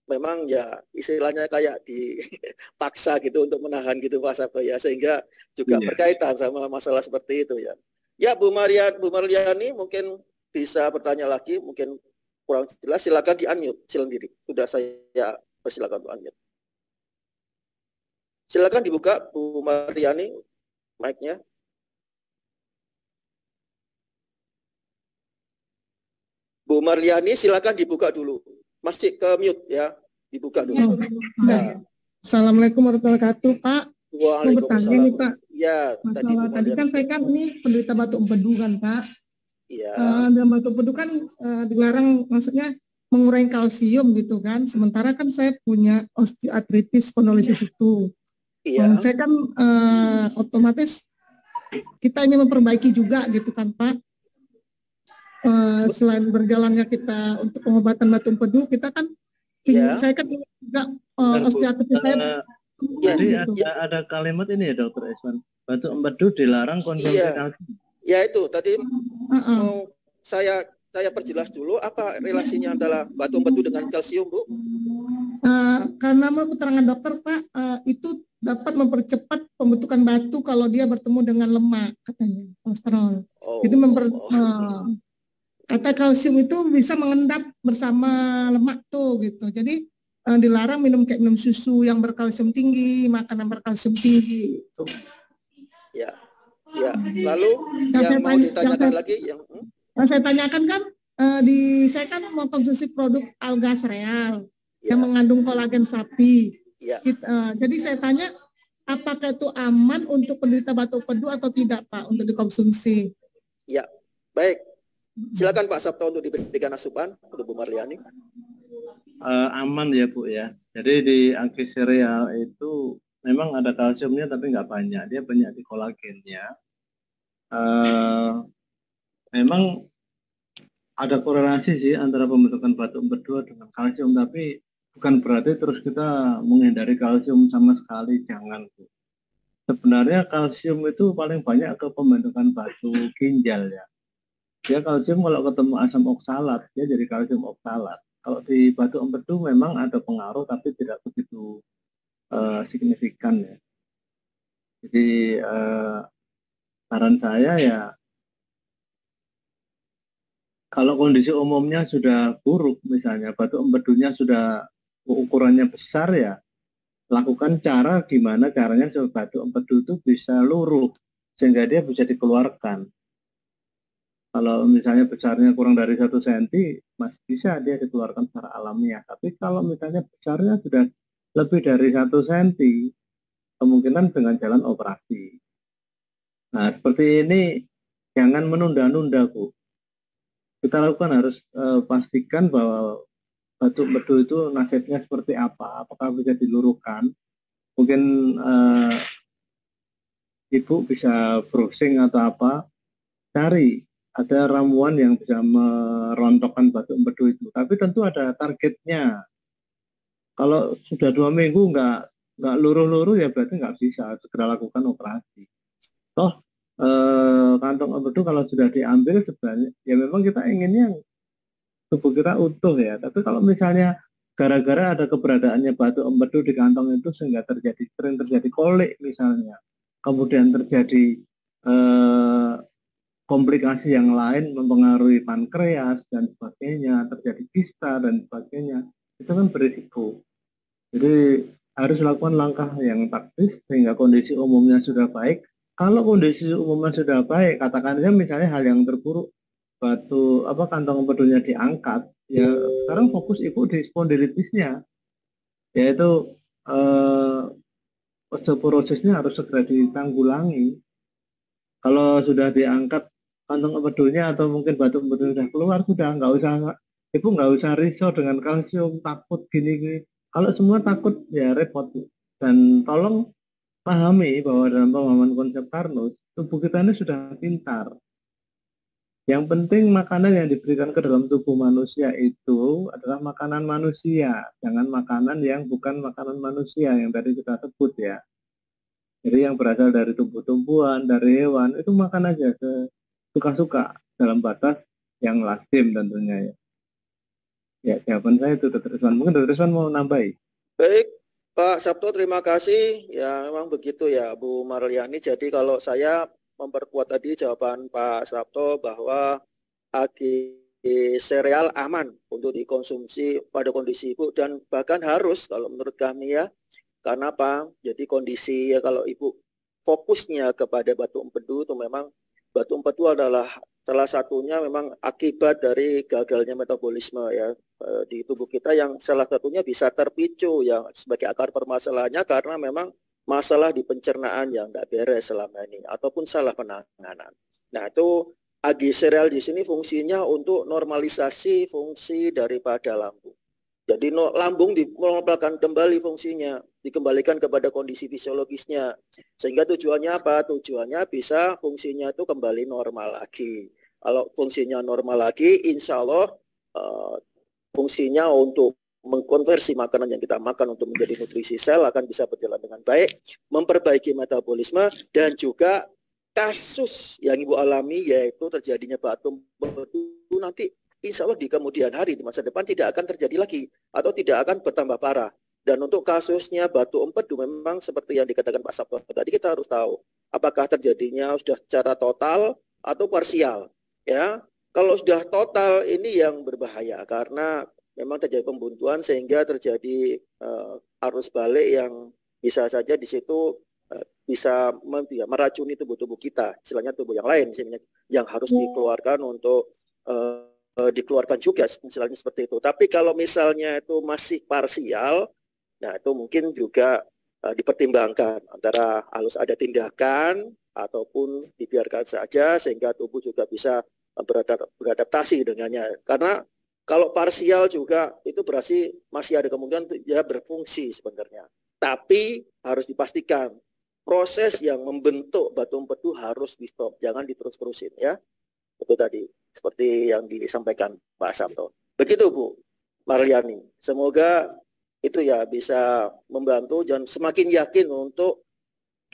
memang, ya, istilahnya kayak dipaksa gitu untuk menahan gitu, Pak Sabto, ya, sehingga juga berkaitan sama masalah seperti itu, ya. Ya, Bu Marliani mungkin bisa bertanya lagi, mungkin kurang jelas, silakan di-unmute sendiri. Sudah saya persilakan untuk unmute. Silakan dibuka, Bu Marliani, mic-nya. Bu Marliani, silakan dibuka dulu. Masih ke mute, ya. Dibuka dulu. Nah. Assalamualaikum warahmatullahi wabarakatuh, Pak. Waalaikumsalam. Nih, Pak. Ya, tadi kan saya kan ini penderita batuk empedu kan, Pak. Iya. Dan batuk empedu kan dilarang, maksudnya mengurangi kalsium gitu kan. Sementara kan saya punya osteoartritis spondilitis itu. Iya. Saya kan otomatis kita ingin memperbaiki juga gitu kan, Pak. Selain berjalannya kita untuk pengobatan batuk empedu, kita kan saya kan juga osteoartritis saya. Jadi gitu. ada kalimat ini, ya, Dokter Eswan, batuk empedu dilarang konsumsi kalsium. Ya, itu tadi mau saya perjelas dulu apa relasinya antara batuk empedu dengan kalsium, Bu? Karena menurut keterangan dokter, Pak, itu dapat mempercepat pembentukan batu kalau dia bertemu dengan lemak, katanya, kolesterol. Jadi kata kalsium itu bisa mengendap bersama lemak tuh gitu. Jadi dilarang minum susu yang berkalsium tinggi, makanan berkalsium tinggi gitu. Ya. Ya. Lalu yang mau ditanyakan lagi yang saya tanyakan kan saya kan mau konsumsi produk alga sereal yang mengandung kolagen sapi. Ya. Jadi saya tanya, apakah itu aman untuk penderita batuk empedu atau tidak, Pak, untuk dikonsumsi? Ya. Baik. Silakan Pak Sabto untuk diberikan asupan untuk Bu Marliani. Aman, ya, Bu, ya. Jadi di alga sereal itu memang ada kalsiumnya tapi nggak banyak. Dia banyak di kolagennya. Memang ada korelasi sih antara pembentukan batuk empedu dengan kalsium, tapi bukan berarti terus kita menghindari kalsium sama sekali, jangan, Bu. Sebenarnya kalsium itu paling banyak ke pembentukan batu ginjal, ya. Dia kalsium kalau ketemu asam oksalat, dia jadi kalsium oksalat. Kalau di batuk empedu memang ada pengaruh tapi tidak begitu signifikan ya. Jadi saran saya ya, kalau kondisi umumnya sudah buruk, misalnya batu empedunya sudah ukurannya besar ya, lakukan cara gimana caranya supaya batu empedu itu bisa luruh sehingga dia bisa dikeluarkan. Kalau misalnya besarnya kurang dari 1 cm, masih bisa dia dikeluarkan secara alamiah. Tapi kalau misalnya besarnya sudah lebih dari 1 cm, kemungkinan dengan jalan operasi. Nah, seperti ini jangan menunda-nunda, Bu. Kita lakukan harus pastikan bahwa batu empedu itu nasibnya seperti apa, apakah bisa diluruhkan. Mungkin Ibu bisa browsing atau apa, cari ada ramuan yang bisa merontokkan batu empedu itu. Tapi tentu ada targetnya. Kalau sudah 2 minggu nggak luruh-luruh ya berarti nggak bisa segera lakukan operasi. Toh kantong empedu kalau sudah diambil sebenarnya ya memang kita inginnya tubuh kita utuh ya. Tapi kalau misalnya gara-gara ada keberadaannya batu empedu di kantong itu sehingga sering terjadi kolik misalnya, kemudian terjadi komplikasi yang lain mempengaruhi pankreas dan sebagainya, terjadi kista dan sebagainya, itu kan berisiko. Jadi harus lakukan langkah yang taktis sehingga kondisi umumnya sudah baik. Kalau kondisi umumnya sudah baik, katakannya misalnya hal yang terburuk, kantong empedunya diangkat, ya sekarang fokus ibu di spondilitisnya, yaitu osteoporosisnya harus segera ditanggulangi. Kalau sudah diangkat kantong empedunya atau mungkin batu empedu sudah keluar, sudah ibu nggak usah risau dengan kalsium, takut gini. Kalau semua takut ya repot. Dan tolong pahami bahwa dalam pemahaman konsep Karnus, tubuh kita ini sudah pintar. Yang penting makanan yang diberikan ke dalam tubuh manusia itu adalah makanan manusia, jangan makanan yang bukan makanan manusia yang tadi kita sebut ya. Jadi yang berasal dari tumbuh-tumbuhan, dari hewan, itu makan aja suka-suka dalam batas yang lazim tentunya ya. Ya, jawaban saya itu, Dr. Rizwan. Mungkin Dr. Rizwan mau nambahi. Baik, Pak Sabto, terima kasih. Ya, memang begitu ya, Bu Marliani. Jadi kalau saya memperkuat tadi jawaban Pak Sabto bahwa agi sereal aman untuk dikonsumsi pada kondisi ibu dan bahkan harus kalau menurut kami ya. Karena apa? Jadi kondisi ya kalau ibu fokusnya kepada batu empedu itu memang batu empedu adalah salah satunya memang akibat dari gagalnya metabolisme ya di tubuh kita yang salah satunya bisa terpicu yang sebagai akar permasalahannya karena memang masalah di pencernaan yang tidak beres selama ini ataupun salah penanganan. Nah itu agi sereal di sini fungsinya untuk normalisasi fungsi daripada lambung. Jadi lambung dinormalkan kembali fungsinya, dikembalikan kepada kondisi fisiologisnya. Sehingga tujuannya apa? Tujuannya bisa fungsinya itu kembali normal lagi. Kalau fungsinya normal lagi, insya Allah fungsinya untuk mengkonversi makanan yang kita makan untuk menjadi nutrisi sel akan bisa berjalan dengan baik, memperbaiki metabolisme, dan juga kasus yang Ibu alami yaitu terjadinya batu empedu nanti insya Allah di kemudian hari di masa depan tidak akan terjadi lagi atau tidak akan bertambah parah. Dan untuk kasusnya batu empedu memang seperti yang dikatakan Pak Sabto tadi kita harus tahu apakah terjadinya sudah secara total atau parsial. Ya, kalau sudah total ini yang berbahaya karena memang terjadi pembuntuan sehingga terjadi arus balik yang bisa saja di situ bisa meracuni tubuh-tubuh kita, istilahnya tubuh yang lain yang harus dikeluarkan untuk dikeluarkan juga, misalnya seperti itu. Tapi kalau misalnya itu masih parsial, nah itu mungkin juga dipertimbangkan antara harus ada tindakan ataupun dibiarkan saja sehingga tubuh juga bisa beradaptasi dengannya. Karena kalau parsial juga itu berarti masih ada kemungkinan dia berfungsi sebenarnya. Tapi harus dipastikan proses yang membentuk batu empedu harus di stop, jangan diterus-terusin ya. Itu tadi seperti yang disampaikan Pak Sabto. Begitu Bu Marliani. Semoga itu ya bisa membantu dan semakin yakin untuk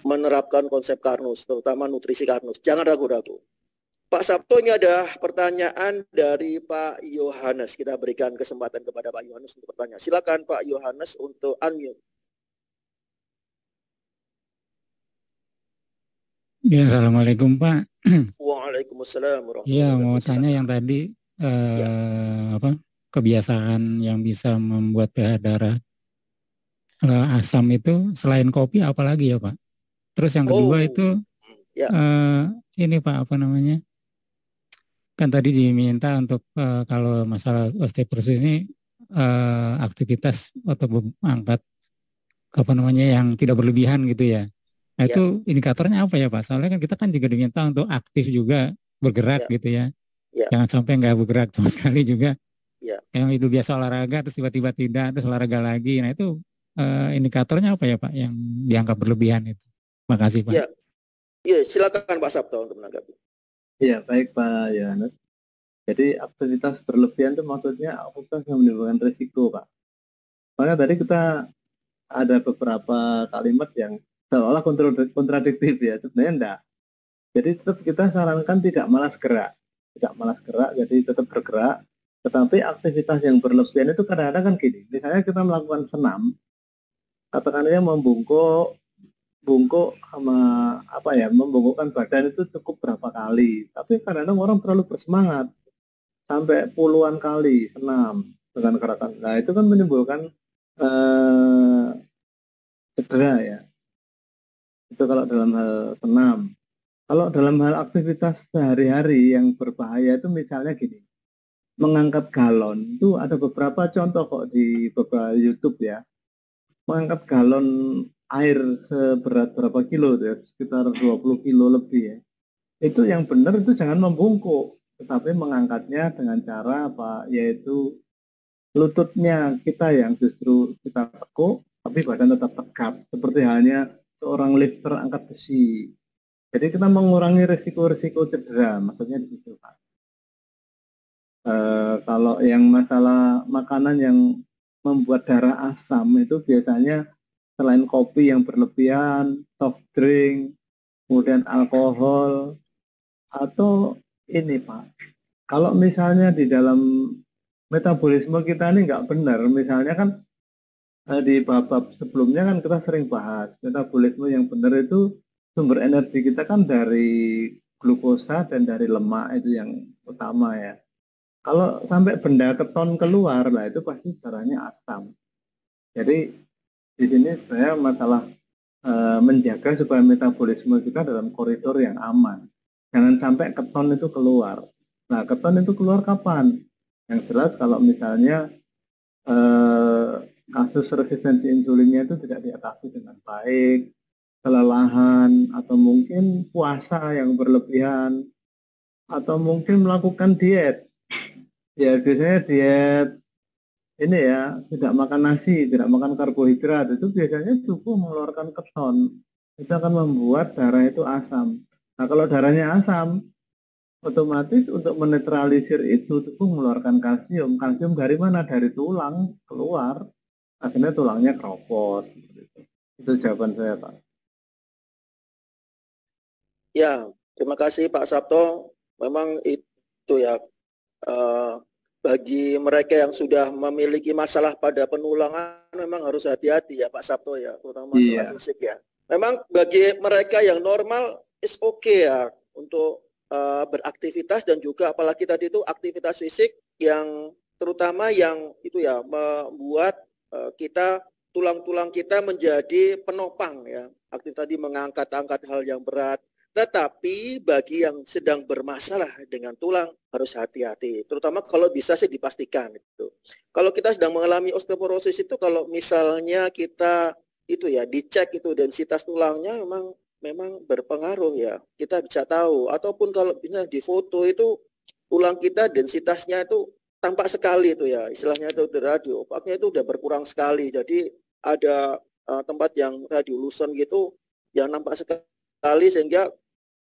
menerapkan konsep Karnus, terutama nutrisi Karnus. Jangan ragu-ragu. Pak Sabto, ini ada pertanyaan dari Pak Yohanes. Kita berikan kesempatan kepada Pak Yohanes untuk bertanya. Silakan Pak Yohanes untuk unmute. Ya, Assalamualaikum Pak. Waalaikumsalam Iya, warahmatullahi mau wabarakatuh. tanya yang tadi Ya. kebiasaan yang bisa membuat pH darah asam itu selain kopi apalagi ya Pak? Terus yang kedua Oh, itu ya, eh, ini Pak apa namanya? Kan tadi diminta untuk kalau masalah osteoporosis ini aktivitas atau angkat apa namanya yang tidak berlebihan gitu ya. Nah ya, itu indikatornya apa ya Pak? Soalnya kan kita kan juga diminta untuk aktif juga bergerak ya, gitu ya. ya, Jangan sampai nggak bergerak sama sekali juga. ya, Yang itu biasa olahraga terus tiba-tiba tidak, terus olahraga lagi. Nah itu indikatornya apa ya Pak yang dianggap berlebihan itu? Makasih Pak. ya, ya. Silakan Pak Sabto untuk menanggapi. Iya, baik Pak Yohanes. Jadi aktivitas berlebihan itu maksudnya aktivitas yang menimbulkan risiko, Pak. Makanya tadi kita ada beberapa kalimat yang seolah kontradiktif ya, sebenarnya enggak. Jadi tetap kita sarankan tidak malas gerak. Tidak malas gerak, jadi tetap bergerak. Tetapi aktivitas yang berlebihan itu kadang-kadang kan gini, misalnya kita melakukan senam, katakannya membungkuk sama apa ya, membungkukkan badan itu cukup berapa kali. Tapi kadang-kadang orang terlalu bersemangat sampai puluhan kali senam dengan gerakan. Nah itu kan menimbulkan cedera ya. Itu kalau dalam hal senam. Kalau dalam hal aktivitas sehari-hari yang berbahaya itu misalnya gini, mengangkat galon itu ada beberapa contoh kok di beberapa YouTube ya. Mengangkat galon air seberat berapa kilo ya, sekitar 20 kilo lebih ya. Itu yang benar itu jangan membungkuk, tetapi mengangkatnya dengan cara apa? Yaitu lututnya kita yang justru kita tekuk, tapi badan tetap tegap. Seperti halnya seorang lifter angkat besi. Jadi kita mengurangi risiko-risiko cedera, maksudnya di situ Pak. Kalau yang masalah makanan yang membuat darah asam itu biasanya selain kopi yang berlebihan, soft drink, kemudian alkohol, atau ini Pak, kalau misalnya di dalam metabolisme kita ini nggak benar, misalnya kan di bab-bab sebelumnya kan kita sering bahas metabolisme yang benar itu sumber energi kita kan dari glukosa dan dari lemak itu yang utama ya. Kalau sampai benda keton keluar lah itu pasti darahnya asam. Jadi di sini saya masalah menjaga supaya metabolisme kita dalam koridor yang aman. Jangan sampai keton itu keluar. Nah keton itu keluar kapan? Yang jelas kalau misalnya kasus resistensi insulinnya itu tidak diatasi dengan baik, kelelahan, atau mungkin puasa yang berlebihan, atau mungkin melakukan diet. Ya biasanya diet ini ya, tidak makan nasi, tidak makan karbohidrat, itu biasanya tubuh mengeluarkan keton. Itu akan membuat darah itu asam. Nah kalau darahnya asam, otomatis untuk menetralisir itu tubuh mengeluarkan kalsium. Kalsium dari mana? Dari tulang keluar. Akhirnya tulangnya keropos. Itu jawaban saya Pak. Ya, terima kasih Pak Sabto. Memang itu ya, bagi mereka yang sudah memiliki masalah pada penulangan memang harus hati-hati ya Pak Sabto ya, terutama masalah fisik ya. Memang bagi mereka yang normal is okay ya untuk beraktivitas, dan juga apalagi tadi itu aktivitas fisik yang terutama yang itu ya membuat kita tulang-tulang kita menjadi penopang ya. Aktif tadi mengangkat-angkat hal yang berat. Tetapi bagi yang sedang bermasalah dengan tulang harus hati-hati, terutama kalau bisa sih dipastikan itu. Kalau kita sedang mengalami osteoporosis itu, kalau misalnya kita itu ya dicek itu densitas tulangnya memang berpengaruh ya. Kita bisa tahu, ataupun kalau bisa di foto itu tulang kita densitasnya itu tampak sekali itu ya, istilahnya itu radiopaknya itu udah berkurang sekali. Jadi ada tempat yang radiolucent gitu yang nampak sekali, sehingga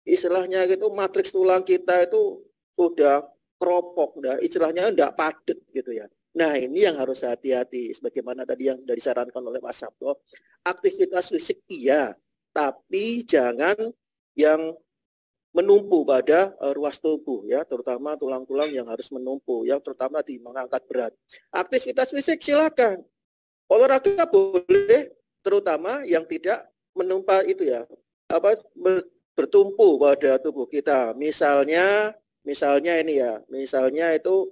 istilahnya gitu matriks tulang kita itu udah keropok, udah istilahnya udah padat gitu ya. Nah ini yang harus hati-hati, sebagaimana tadi yang dari disarankan oleh Mas Sabto, aktivitas fisik iya, tapi jangan yang menumpu pada ruas tubuh ya, terutama tulang-tulang yang harus menumpu, yang terutama di mengangkat berat. Aktivitas fisik silakan, olahraga boleh, terutama yang tidak menumpa itu ya, bertumpu pada tubuh kita. Misalnya ini ya, misalnya itu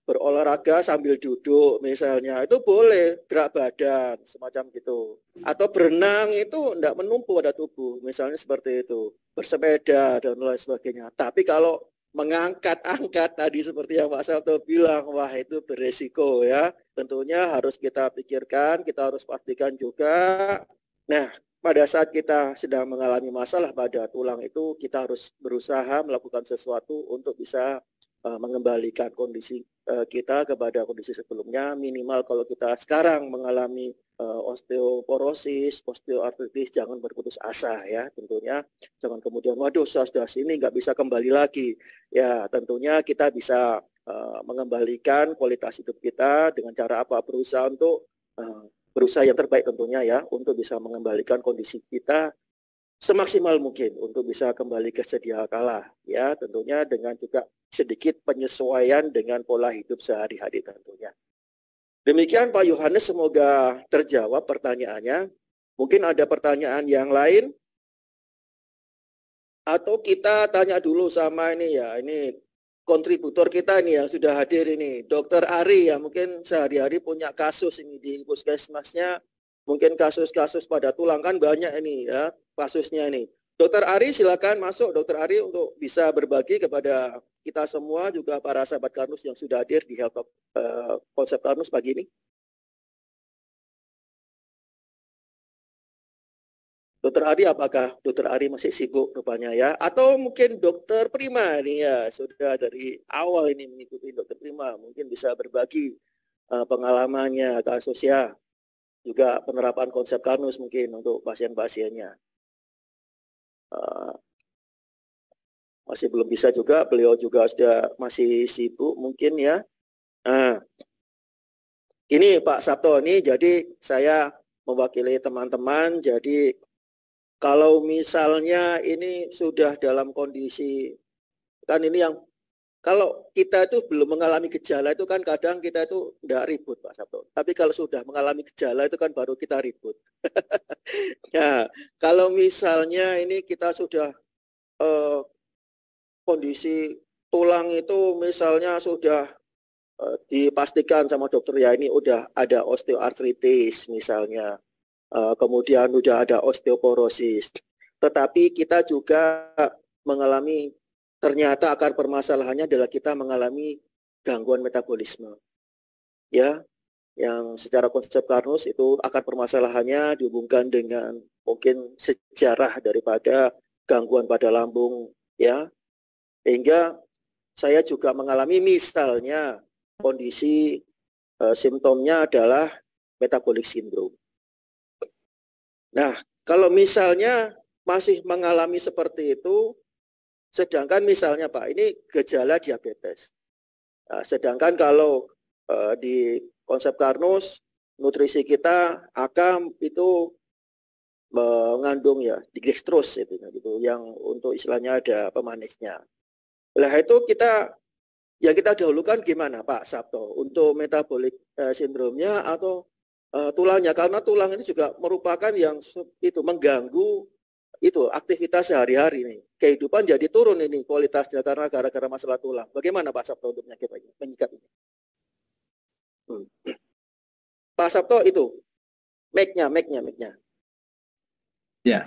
berolahraga sambil duduk, misalnya itu boleh gerak badan semacam gitu. Atau berenang itu tidak menumpu pada tubuh, misalnya seperti itu. Bersepeda dan lain sebagainya. Tapi kalau mengangkat-angkat tadi seperti yang Pak Sabto bilang, wah itu beresiko ya. Tentunya harus kita pikirkan, kita harus pastikan juga. Nah, pada saat kita sedang mengalami masalah pada tulang itu, kita harus berusaha melakukan sesuatu untuk bisa mengembalikan kondisi kita kepada kondisi sebelumnya. Minimal kalau kita sekarang mengalami osteoporosis, osteoartritis, jangan berputus asa ya. Tentunya jangan kemudian waduh sudah sini nggak bisa kembali lagi. Ya tentunya kita bisa mengembalikan kualitas hidup kita dengan cara apa? Berusaha yang terbaik tentunya ya, untuk bisa mengembalikan kondisi kita semaksimal mungkin untuk bisa kembali ke sedia kala ya, tentunya dengan juga sedikit penyesuaian dengan pola hidup sehari-hari tentunya. Demikian Pak Yohanes, semoga terjawab pertanyaannya. Mungkin ada pertanyaan yang lain? Atau kita tanya dulu sama ini ya, ini kontributor kita ini yang sudah hadir ini, Dokter Ari ya, mungkin sehari-hari punya kasus ini di puskesmasnya, mungkin kasus-kasus pada tulang kan banyak ini ya kasusnya ini. Dokter Ari silakan masuk, Dokter Ari, untuk bisa berbagi kepada kita semua juga para sahabat Karnus yang sudah hadir di Health Talk Konsep Karnus pagi ini. Dokter Ari, apakah Dokter Ari masih sibuk rupanya ya? Atau mungkin Dokter Prima nih ya, sudah dari awal ini mengikuti Dokter Prima, mungkin bisa berbagi pengalamannya, kasusnya, juga penerapan konsep Karnus mungkin untuk pasien-pasiennya. Masih belum bisa juga, beliau juga sudah masih sibuk mungkin ya. Nah, ini Pak Sabto, ini jadi saya mewakili teman-teman, jadi kalau misalnya ini sudah dalam kondisi, kan ini yang, kalau kita itu belum mengalami gejala itu kan kadang kita itu tidak ribut Pak Sabto. Tapi kalau sudah mengalami gejala itu kan baru kita ribut. Nah, kalau misalnya ini kita sudah kondisi tulang itu misalnya sudah dipastikan sama dokter ya ini udah ada osteoartritis misalnya, kemudian udah ada osteoporosis, tetapi kita juga mengalami, ternyata akar permasalahannya adalah kita mengalami gangguan metabolisme ya, yang secara konsep Karnus itu akar permasalahannya dihubungkan dengan mungkin sejarah daripada gangguan pada lambung ya, sehingga saya juga mengalami misalnya kondisi simptomnya adalah metabolic syndrome. Nah, kalau misalnya masih mengalami seperti itu, sedangkan misalnya Pak, ini gejala diabetes. Nah, sedangkan kalau di konsep Karnus, nutrisi kita AKAM itu mengandung ya dextrose itu gitu, yang untuk istilahnya ada pemanisnya. Lah itu yang kita dahulukan gimana Pak Sabto untuk metabolic sindromnya atau tulangnya, karena tulang ini juga merupakan yang itu mengganggu itu aktivitas sehari-hari ini. Kehidupan jadi turun ini kualitasnya karena gara-gara masalah tulang. Bagaimana Pak Sabto untuk menyikapinya? Pak Sabto itu mic-nya. Ya.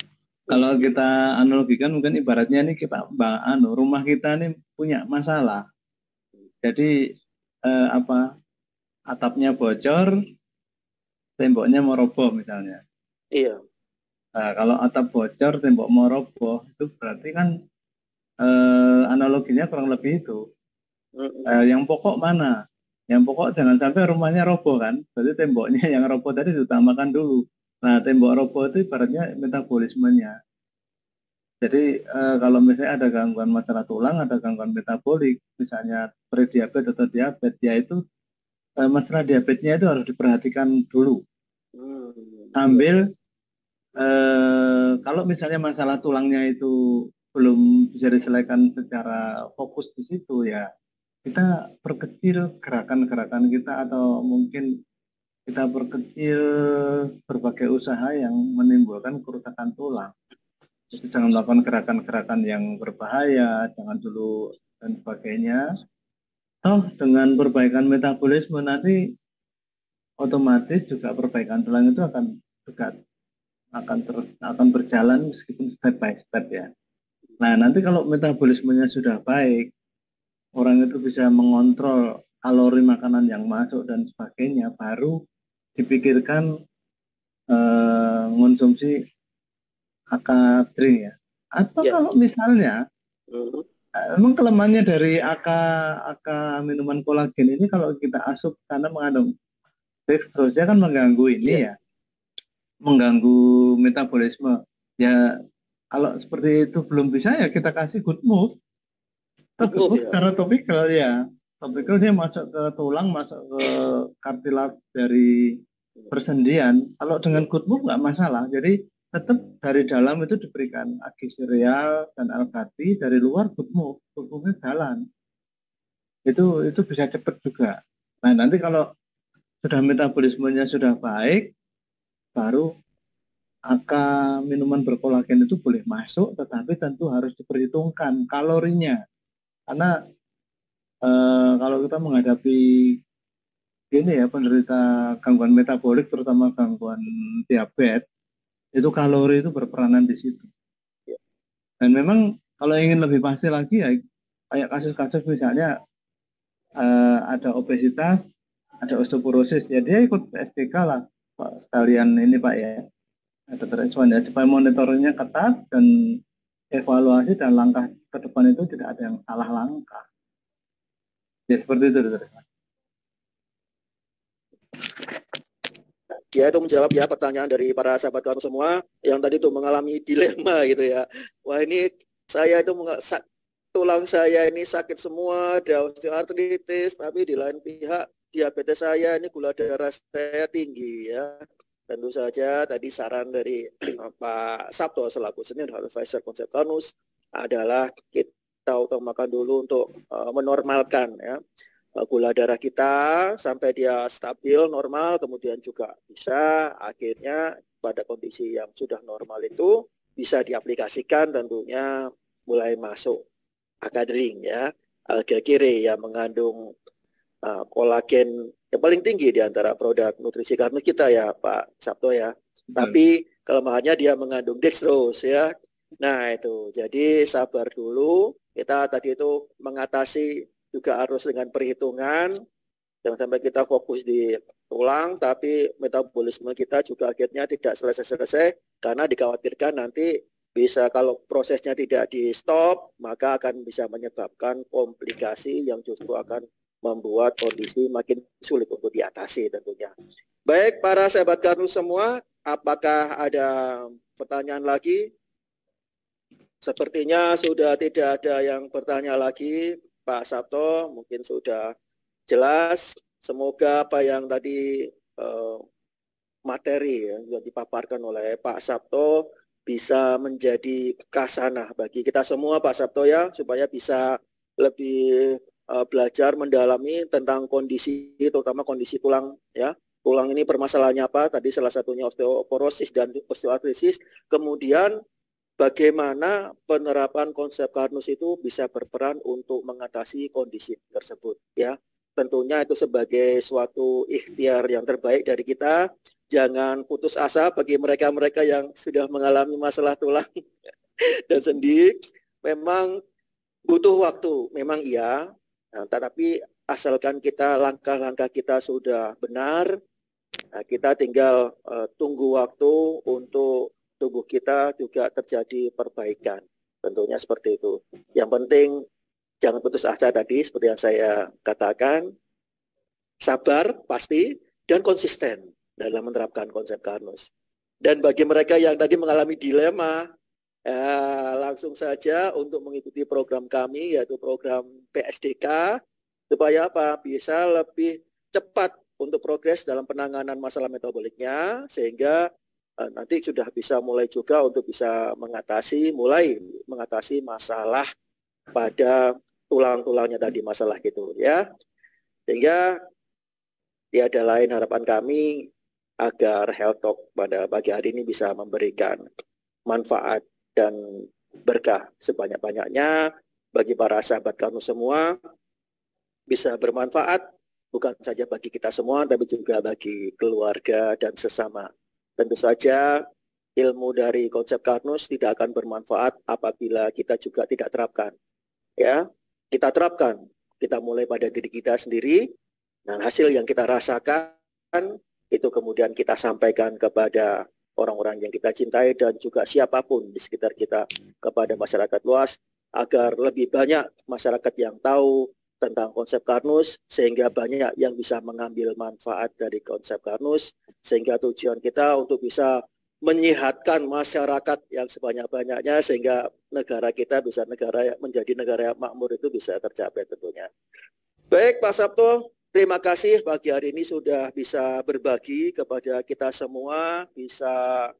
Kalau kita analogikan mungkin ibaratnya ini kita rumah kita ini punya masalah. Jadi atapnya bocor, temboknya mau roboh misalnya. Iya. Nah, kalau atap bocor, tembok mau roboh, itu berarti kan analoginya kurang lebih itu. Yang pokok mana? Yang pokok jangan sampai rumahnya roboh kan. Berarti temboknya yang roboh tadi diutamakan dulu. Nah, tembok roboh itu ibaratnya metabolismenya. Jadi kalau misalnya ada gangguan masalah tulang, ada gangguan metabolik, misalnya prediabetes atau diabetes, ya itu masalah diabetesnya itu harus diperhatikan dulu. Sambil kalau misalnya masalah tulangnya itu belum bisa diselesaikan secara fokus di situ, ya kita perkecil gerakan-gerakan kita atau mungkin kita perkecil berbagai usaha yang menimbulkan kerusakan tulang. Jadi jangan melakukan gerakan-gerakan yang berbahaya, jangan dulu dan sebagainya. Toh dengan perbaikan metabolisme nanti otomatis juga perbaikan tulang itu akan juga akan berjalan meskipun step by step ya. Nah nanti kalau metabolismenya sudah baik, orang itu bisa mengontrol kalori makanan yang masuk dan sebagainya, baru dipikirkan mengonsumsi AK drink ya. Atau kalau misalnya emang kelemahannya dari AK minuman kolagen ini, kalau kita asup karena mengandung dextrose, dia kan mengganggu ini ya, mengganggu metabolisme. Ya kalau seperti itu belum bisa ya kita kasih good move. Secara topikal ya, topikal dia masuk ke tulang, masuk ke kartilage dari persendian. Kalau dengan good move nggak masalah. Jadi tetap dari dalam itu diberikan agi cereal dan alkati, dari luar good move-nya jalan. Itu bisa cepat juga. Nah nanti kalau sudah metabolismenya sudah baik, baru angka minuman berkolagen itu boleh masuk, tetapi tentu harus diperhitungkan kalorinya. Karena kalau kita menghadapi ini ya, penderita gangguan metabolik, terutama gangguan diabetes, itu kalori itu berperanan di situ. Dan memang kalau ingin lebih pasti lagi ya, kayak kasus-kasus misalnya ada obesitas, ada osteoporosis, ya dia ikut SDK lah Pak, sekalian ini Pak ya, Dr. Iswan ya, supaya monitoringnya ketat dan evaluasi dan langkah ke depan itu tidak ada yang salah langkah. Ya seperti itu Dr. Iswan. Ya, itu menjawab ya pertanyaan dari para sahabat kami semua yang tadi itu mengalami dilema gitu ya. Wah ini saya itu tulang saya ini sakit semua, ada osteoartritis, tapi di lain pihak diabetes saya ini, gula darah saya tinggi ya. Tentu saja tadi saran dari Pak Sabto selaku senior advisor konsep Karnus adalah kita utamakan dulu untuk menormalkan ya gula darah kita sampai dia stabil, normal, kemudian juga bisa akhirnya pada kondisi yang sudah normal itu bisa diaplikasikan tentunya mulai masuk akadring ya, alga kire yang mengandung kolagen yang paling tinggi di antara produk nutrisi Karnus kita ya Pak Sabto ya. Tapi kelemahannya dia mengandung dextrose ya. Nah itu, jadi sabar dulu, kita tadi itu mengatasi juga harus dengan perhitungan, jangan sampai kita fokus di tulang, tapi metabolisme kita juga akhirnya tidak selesai-selesai, karena dikhawatirkan nanti bisa kalau prosesnya tidak di stop, maka akan bisa menyebabkan komplikasi yang justru akan membuat kondisi makin sulit untuk diatasi tentunya. Baik para sahabat Karnus semua, apakah ada pertanyaan lagi? Sepertinya sudah tidak ada yang bertanya lagi. Pak Sabto mungkin sudah jelas. Semoga apa yang tadi materi yang dipaparkan oleh Pak Sabto bisa menjadi kasanah bagi kita semua Pak Sabto ya, supaya bisa lebih belajar mendalami tentang kondisi, terutama kondisi tulang ya. Tulang ini permasalahannya apa? Tadi salah satunya osteoporosis dan osteoartritis. Kemudian bagaimana penerapan konsep Karnus itu bisa berperan untuk mengatasi kondisi tersebut ya. Tentunya itu sebagai suatu ikhtiar yang terbaik dari kita. Jangan putus asa bagi mereka-mereka yang sudah mengalami masalah tulang dan sendi. Memang butuh waktu, memang iya. Nah, tetapi asalkan kita langkah-langkah kita sudah benar, nah, kita tinggal tunggu waktu untuk tubuh kita juga terjadi perbaikan. Tentunya seperti itu. Yang penting jangan putus asa tadi seperti yang saya katakan. Sabar pasti dan konsisten dalam menerapkan konsep Karnus. Dan bagi mereka yang tadi mengalami dilema, langsung saja untuk mengikuti program kami yaitu program PSDK supaya apa? Bisa lebih cepat untuk progres dalam penanganan masalah metaboliknya sehingga nanti sudah bisa mulai juga untuk bisa mulai mengatasi masalah pada tulang-tulangnya tadi, masalah gitu ya. Sehingga tiada lain harapan kami agar Health Talk pada pagi hari ini bisa memberikan manfaat dan berkah sebanyak-banyaknya bagi para sahabat Karnus semua, bisa bermanfaat bukan saja bagi kita semua, tapi juga bagi keluarga dan sesama. Tentu saja ilmu dari konsep Karnus tidak akan bermanfaat apabila kita juga tidak terapkan. Ya, kita terapkan. Kita mulai pada diri kita sendiri, dan hasil yang kita rasakan itu kemudian kita sampaikan kepada orang-orang yang kita cintai dan juga siapapun di sekitar kita, kepada masyarakat luas, agar lebih banyak masyarakat yang tahu tentang konsep Karnus, sehingga banyak yang bisa mengambil manfaat dari konsep Karnus, sehingga tujuan kita untuk bisa menyehatkan masyarakat yang sebanyak-banyaknya, sehingga negara kita bisa menjadi negara yang makmur itu bisa tercapai tentunya. Baik Pak Sabto, terima kasih pagi hari ini sudah bisa berbagi kepada kita semua, bisa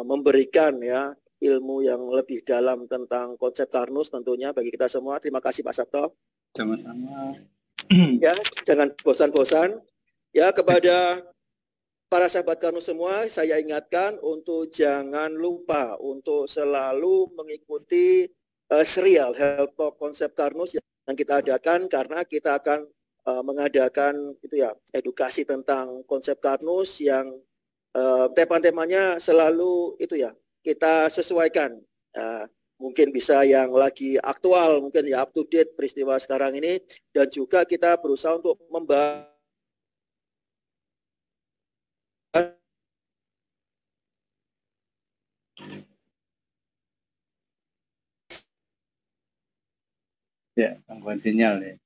memberikan ya ilmu yang lebih dalam tentang konsep Karnus tentunya bagi kita semua. Terima kasih Pak Sabto. Sama-sama. Ya, jangan bosan-bosan. Ya, kepada para sahabat Karnus semua, saya ingatkan untuk jangan lupa untuk selalu mengikuti serial Health Talk konsep Karnus yang kita adakan, karena kita akan mengadakan itu ya edukasi tentang konsep Karnus yang tema-temanya selalu itu ya kita sesuaikan. Mungkin bisa yang lagi aktual, mungkin ya up to date peristiwa sekarang ini, dan juga kita berusaha untuk membahas ya gangguan sinyal ya.